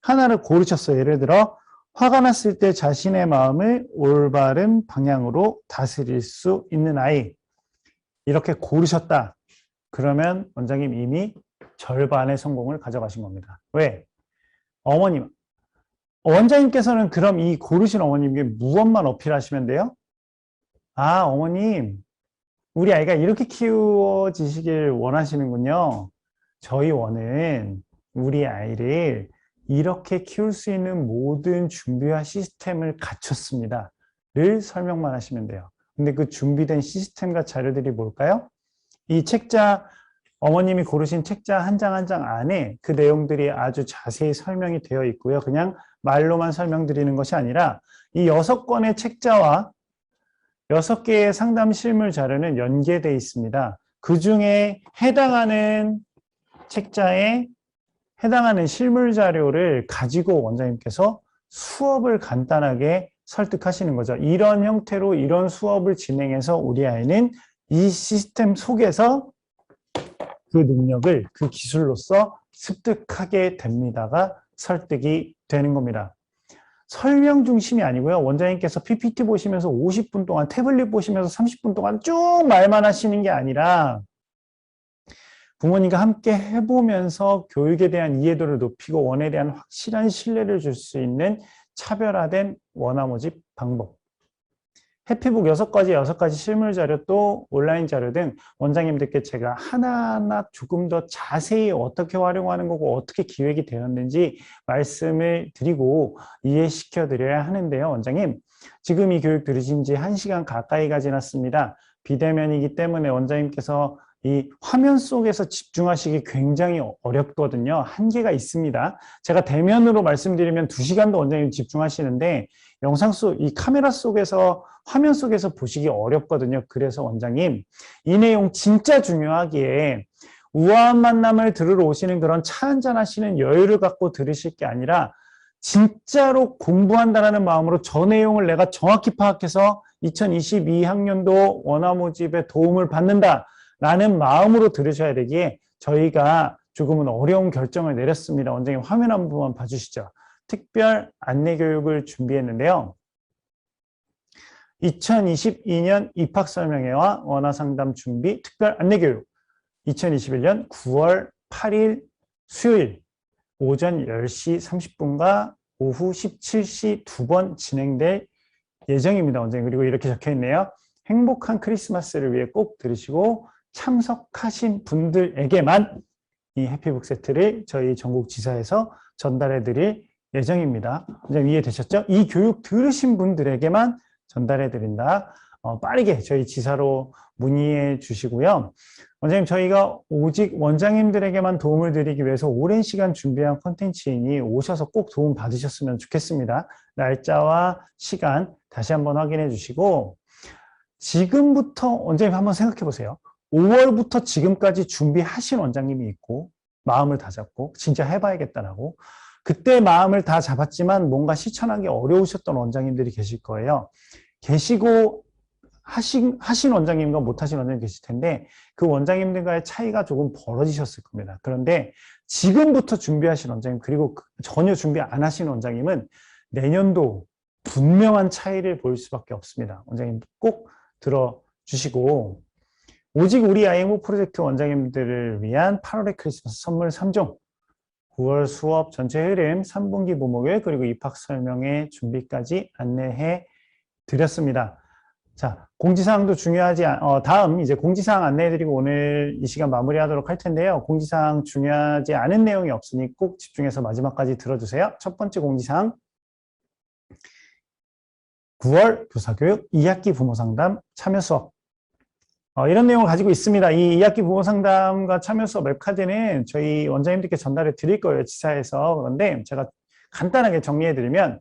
하나를 고르셨어요. 예를 들어 화가 났을 때 자신의 마음을 올바른 방향으로 다스릴 수 있는 아이. 이렇게 고르셨다. 그러면 원장님 이미 절반의 성공을 가져가신 겁니다. 왜? 원장님께서는 그럼 이 고르신 어머님께 무엇만 어필하시면 돼요? 아, 어머님, 우리 아이가 이렇게 키워지시길 원하시는군요. 저희 원은 우리 아이를 이렇게 키울 수 있는 모든 준비와 시스템을 갖췄습니다. 를 설명만 하시면 돼요. 근데 그 준비된 시스템과 자료들이 뭘까요? 이 책자, 어머님이 고르신 책자 한 장 한 장 안에 그 내용들이 아주 자세히 설명이 되어 있고요. 그냥 말로만 설명드리는 것이 아니라 이 6권의 책자와 6개의 상담 실물 자료는 연계되어 있습니다. 그 중에 해당하는 책자에 해당하는 실물 자료를 가지고 원장님께서 수업을 간단하게 설득하시는 거죠. 이런 형태로 이런 수업을 진행해서 우리 아이는 이 시스템 속에서 그 능력을 그 기술로서 습득하게 됩니다가 설득이 되는 겁니다. 설명 중심이 아니고요. 원장님께서 PPT 보시면서 50분 동안 태블릿 보시면서 30분 동안 쭉 말만 하시는 게 아니라 부모님과 함께 해보면서 교육에 대한 이해도를 높이고 원에 대한 확실한 신뢰를 줄 수 있는 차별화된 원화 모집 방법. 해피북 6가지 실물 자료 또 온라인 자료 등 원장님들께 제가 하나하나 조금 더 자세히 어떻게 활용하는 거고 어떻게 기획이 되었는지 말씀을 드리고 이해시켜 드려야 하는데요. 원장님, 지금 이 교육 들으신 지 1시간 가까이가 지났습니다. 비대면이기 때문에 원장님께서 이 화면 속에서 집중하시기 굉장히 어렵거든요. 한계가 있습니다. 제가 대면으로 말씀드리면 2시간도 원장님 집중하시는데 영상 속, 이 카메라 속에서, 화면 속에서 보시기 어렵거든요. 그래서 원장님, 이 내용 진짜 중요하기에 우아한 만남을 들으러 오시는 그런 차 한잔 하시는 여유를 갖고 들으실 게 아니라 진짜로 공부한다는 마음으로 저 내용을 내가 정확히 파악해서 2022학년도 원화 모집에 도움을 받는다라는 마음으로 들으셔야 되기에 저희가 조금은 어려운 결정을 내렸습니다. 원장님 화면 한 번만 봐주시죠. 특별 안내 교육을 준비했는데요. 2022년 입학설명회와 원화상담 준비 특별 안내 교육 2021년 9월 8일 수요일 오전 10시 30분과 오후 17시 2번 진행될 예정입니다. 원장님. 그리고 이렇게 적혀있네요. 행복한 크리스마스를 위해 꼭 들으시고 참석하신 분들에게만 이 해피북 세트를 저희 전국 지사에서 전달해 드릴 예정입니다. 원장님 이해되셨죠? 이 교육 들으신 분들에게만 전달해 드린다. 빠르게 저희 지사로 문의해 주시고요. 원장님 저희가 오직 원장님들에게만 도움을 드리기 위해서 오랜 시간 준비한 콘텐츠이니 오셔서 꼭 도움 받으셨으면 좋겠습니다. 날짜와 시간 다시 한번 확인해 주시고 지금부터 원장님 한번 생각해 보세요. 5월부터 지금까지 준비하신 원장님이 있고 마음을 다잡고 진짜 해봐야겠다라고 그때 마음을 다 잡았지만 뭔가 실천하기 어려우셨던 원장님들이 계실 거예요. 계시고 하신 원장님과 못하신 원장님 계실 텐데 그 원장님들과의 차이가 조금 벌어지셨을 겁니다. 그런데 지금부터 준비하신 원장님 그리고 전혀 준비 안 하신 원장님은 내년도 분명한 차이를 보일 수밖에 없습니다. 원장님 꼭 들어주시고 오직 우리 아이 행복 프로젝트 원장님들을 위한 8월의 크리스마스 선물 3종 9월 수업 전체 흐름 3분기 모목요일 그리고 입학 설명회 준비까지 안내해 드렸습니다. 자, 공지사항도 중요하지 다음 이제 공지사항 안내해드리고 오늘 이 시간 마무리하도록 할 텐데요. 공지사항 중요하지 않은 내용이 없으니 꼭 집중해서 마지막까지 들어주세요. 첫 번째 공지사항 9월 교사교육 2학기 부모상담 참여 수업 이런 내용을 가지고 있습니다. 이 2학기 부모상담과 참여 수업 웹카드는 저희 원장님들께 전달해 드릴 거예요. 지사에서. 그런데 제가 간단하게 정리해 드리면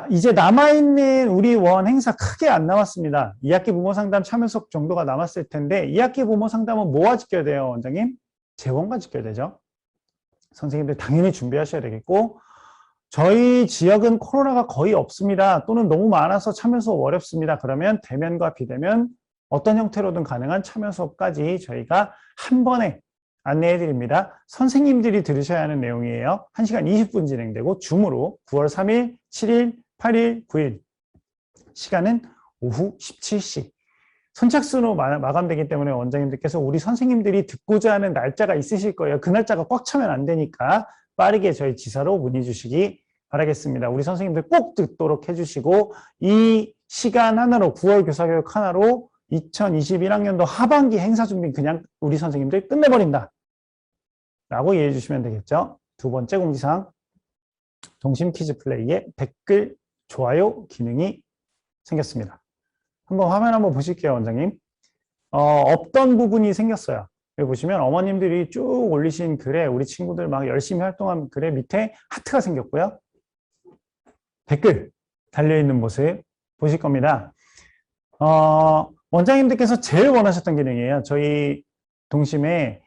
이제 남아있는 우리 원 행사 크게 안 남았습니다. 2학기 부모상담 참여 수업 정도가 남았을 텐데 2학기 부모상담은 뭐와 지켜야 돼요, 원장님? 재원과 지켜야 되죠. 선생님들 당연히 준비하셔야 되겠고 저희 지역은 코로나가 거의 없습니다. 또는 너무 많아서 참여 수업 어렵습니다. 그러면 대면과 비대면 어떤 형태로든 가능한 참여 수업까지 저희가 한 번에 안내해 드립니다. 선생님들이 들으셔야 하는 내용이에요. 1시간 20분 진행되고 줌으로 9월 3일, 7일, 8일, 9일 시간은 오후 17시 선착순으로 마감되기 때문에 원장님들께서 우리 선생님들이 듣고자 하는 날짜가 있으실 거예요. 그 날짜가 꽉 차면 안 되니까 빠르게 저희 지사로 문의 주시기 바라겠습니다. 우리 선생님들 꼭 듣도록 해주시고 이 시간 하나로 9월 교사교육 하나로 2021학년도 하반기 행사 준비 그냥 우리 선생님들 끝내버린다 라고 이해해 주시면 되겠죠. 두 번째 공지사항 동심 퀴즈 플레이에 댓글, 좋아요 기능이 생겼습니다. 한번 화면 한번 보실게요, 원장님. 없던 부분이 생겼어요. 여기 보시면 어머님들이 쭉 올리신 글에 우리 친구들 막 열심히 활동한 글에 밑에 하트가 생겼고요. 댓글 달려있는 모습 보실 겁니다. 원장님들께서 제일 원하셨던 기능이에요. 저희 동심에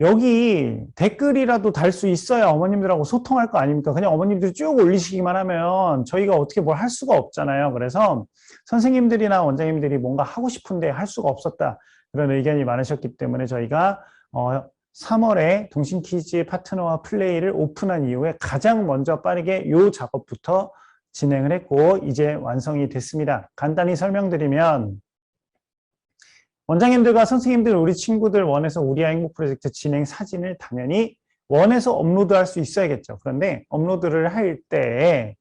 여기 댓글이라도 달 수 있어야 어머님들하고 소통할 거 아닙니까? 그냥 어머님들이 쭉 올리시기만 하면 저희가 어떻게 뭘 할 수가 없잖아요. 그래서 선생님들이나 원장님들이 뭔가 하고 싶은데 할 수가 없었다. 그런 의견이 많으셨기 때문에 저희가 3월에 동심키즈 파트너와 플레이를 오픈한 이후에 가장 먼저 빠르게 이 작업부터 진행을 했고 이제 완성이 됐습니다. 간단히 설명드리면 원장님들과 선생님들, 우리 친구들 원해서 우리 아이 행복 프로젝트 진행 사진을 당연히 원해서 업로드할 수 있어야겠죠. 그런데 업로드를 할 때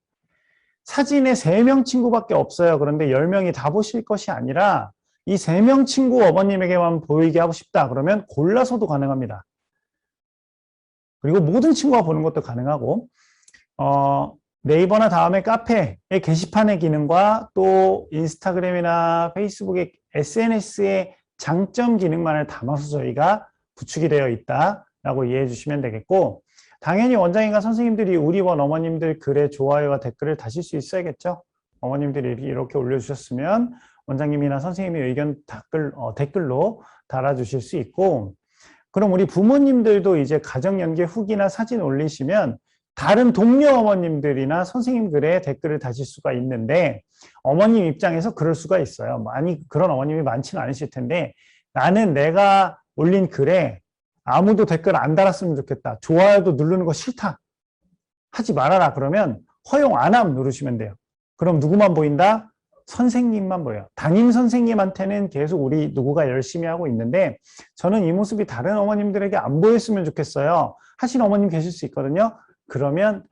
사진에 3명 친구밖에 없어요. 그런데 10명이 다 보실 것이 아니라 이 3명 친구 어머님에게만 보이게 하고 싶다. 그러면 골라서도 가능합니다. 그리고 모든 친구가 보는 것도 가능하고 네이버나 다음에 카페의 게시판의 기능과 또 인스타그램이나 페이스북의 SNS의 장점 기능만을 담아서 저희가 구축이 되어 있다라고 이해해 주시면 되겠고 당연히 원장님과 선생님들이 우리 원 어머님들 글에 좋아요와 댓글을 다실 수 있어야겠죠. 어머님들이 이렇게 올려주셨으면 원장님이나 선생님이 의견 댓글로 달아주실 수 있고 그럼 우리 부모님들도 이제 가정연계 후기나 사진 올리시면 다른 동료 어머님들이나 선생님 글에 댓글을 다실 수가 있는데 어머님 입장에서 그럴 수가 있어요. 그런 어머님이 많지는 않으실 텐데 나는 내가 올린 글에 아무도 댓글 안 달았으면 좋겠다. 좋아요도 누르는 거 싫다. 하지 말아라. 그러면 허용 안 함 누르시면 돼요. 그럼 누구만 보인다? 선생님만 보여요. 담임 선생님한테는 계속 우리 누구가 열심히 하고 있는데 저는 이 모습이 다른 어머님들에게 안 보였으면 좋겠어요. 하신 어머님 계실 수 있거든요. 그러면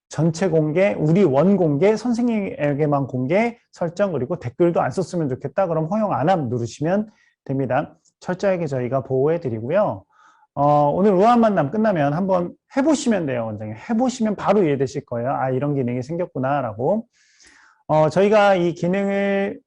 전체 공개, 우리 원 공개, 선생님에게만 공개 설정 그리고 댓글도 안 썼으면 좋겠다. 그럼 허용 안 함 누르시면 됩니다. 철저하게 저희가 보호해 드리고요. 오늘 우아한 만남 끝나면 한번 해보시면 돼요, 원장님. 해보시면 바로 이해되실 거예요. 아, 이런 기능이 생겼구나라고. 저희가 이 기능을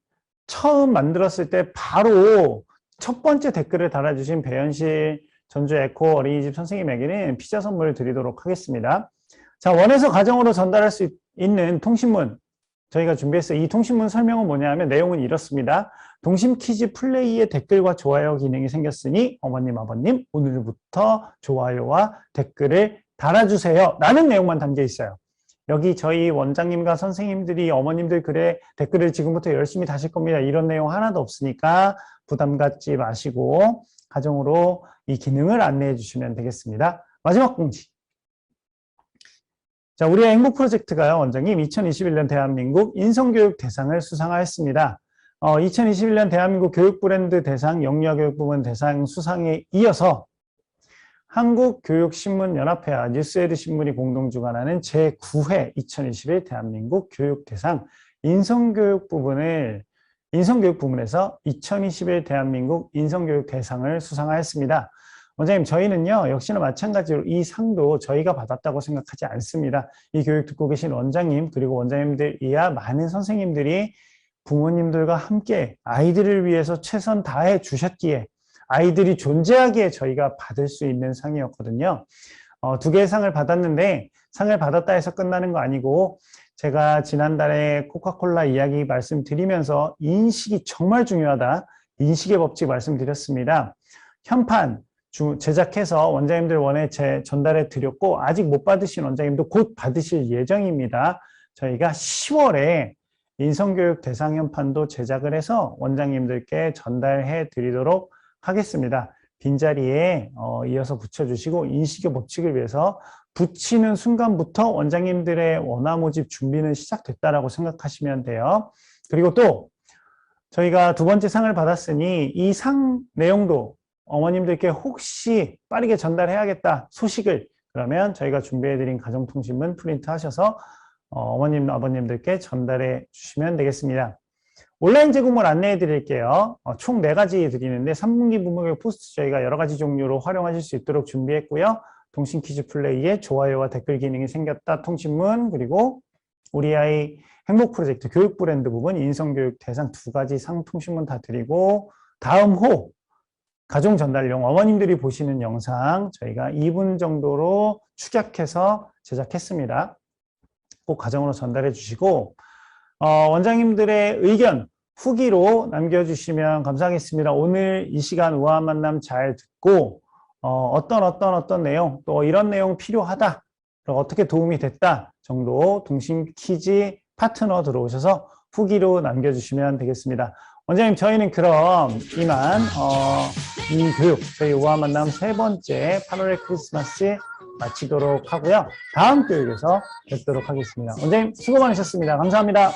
처음 만들었을 때 바로 첫 번째 댓글을 달아주신 배현실 전주 에코 어린이집 선생님에게는 피자 선물을 드리도록 하겠습니다. 자, 원에서 가정으로 전달할 수 있는 통신문 저희가 준비했어요. 이 통신문 설명은 뭐냐 하면 내용은 이렇습니다. 동심키즈 플레이에 댓글과 좋아요 기능이 생겼으니 어머님, 아버님 오늘부터 좋아요와 댓글을 달아주세요. 라는 내용만 담겨 있어요. 여기 저희 원장님과 선생님들이 어머님들 글에 댓글을 지금부터 열심히 다실 겁니다. 이런 내용 하나도 없으니까 부담 갖지 마시고 가정으로 이 기능을 안내해 주시면 되겠습니다. 마지막 공지. 자, 우리의 행복 프로젝트가요, 원장님 2021년 대한민국 인성교육 대상을 수상하였습니다. 2021년 대한민국 교육 브랜드 대상, 영유아교육부문 대상 수상에 이어서 한국교육신문연합회와 뉴스에드 신문이 공동 주관하는 제9회 2021 대한민국 교육대상 인성교육 부문에서 2021 대한민국 인성교육 대상을 수상하였습니다. 원장님, 저희는요, 역시나 마찬가지로 이 상도 저희가 받았다고 생각하지 않습니다. 이 교육 듣고 계신 원장님, 그리고 원장님들 이하 많은 선생님들이 부모님들과 함께 아이들을 위해서 최선 다해 주셨기에 아이들이 존재하기에 저희가 받을 수 있는 상이었거든요. 2개의 상을 받았는데 상을 받았다 해서 끝나는 거 아니고 제가 지난달에 코카콜라 이야기 말씀드리면서 인식이 정말 중요하다. 인식의 법칙 말씀드렸습니다. 현판 제작해서 원장님들 원에 전달해 드렸고 아직 못 받으신 원장님도 곧 받으실 예정입니다. 저희가 10월에 인성교육 대상 현판도 제작을 해서 원장님들께 전달해 드리도록 하겠습니다. 빈자리에 이어서 붙여주시고 인식의 법칙을 위해서 붙이는 순간부터 원장님들의 원화 모집 준비는 시작됐다라고 생각하시면 돼요. 그리고 또 저희가 2번째 상을 받았으니 이 상 내용도 어머님들께 혹시 빠르게 전달해야겠다 소식을 그러면 저희가 준비해드린 가정통신문 프린트 하셔서 어머님, 아버님들께 전달해 주시면 되겠습니다. 온라인 제공을 안내해 드릴게요. 총 4가지 드리는데 3분기 분목의 포스트 저희가 여러 가지 종류로 활용하실 수 있도록 준비했고요. 동심키즈 플레이에 좋아요와 댓글 기능이 생겼다 통신문 그리고 우리 아이 행복 프로젝트 교육 브랜드 부분 인성교육 대상 2가지 상 통신문 다 드리고 다음 호 가정 전달용 어머님들이 보시는 영상 저희가 2분 정도로 축약해서 제작했습니다. 꼭 가정으로 전달해 주시고 원장님들의 의견 후기로 남겨주시면 감사하겠습니다. 오늘 이 시간 우아한 만남 잘 듣고 어떤 내용, 또 이런 내용 필요하다, 그리고 어떻게 도움이 됐다 정도 동심 퀴즈 파트너 들어오셔서 후기로 남겨주시면 되겠습니다. 원장님, 저희는 그럼 이만 이 교육, 저희 우아 만남 3번째 8월의 크리스마스 마치도록 하고요. 다음 교육에서 뵙도록 하겠습니다. 원장님, 수고 많으셨습니다. 감사합니다.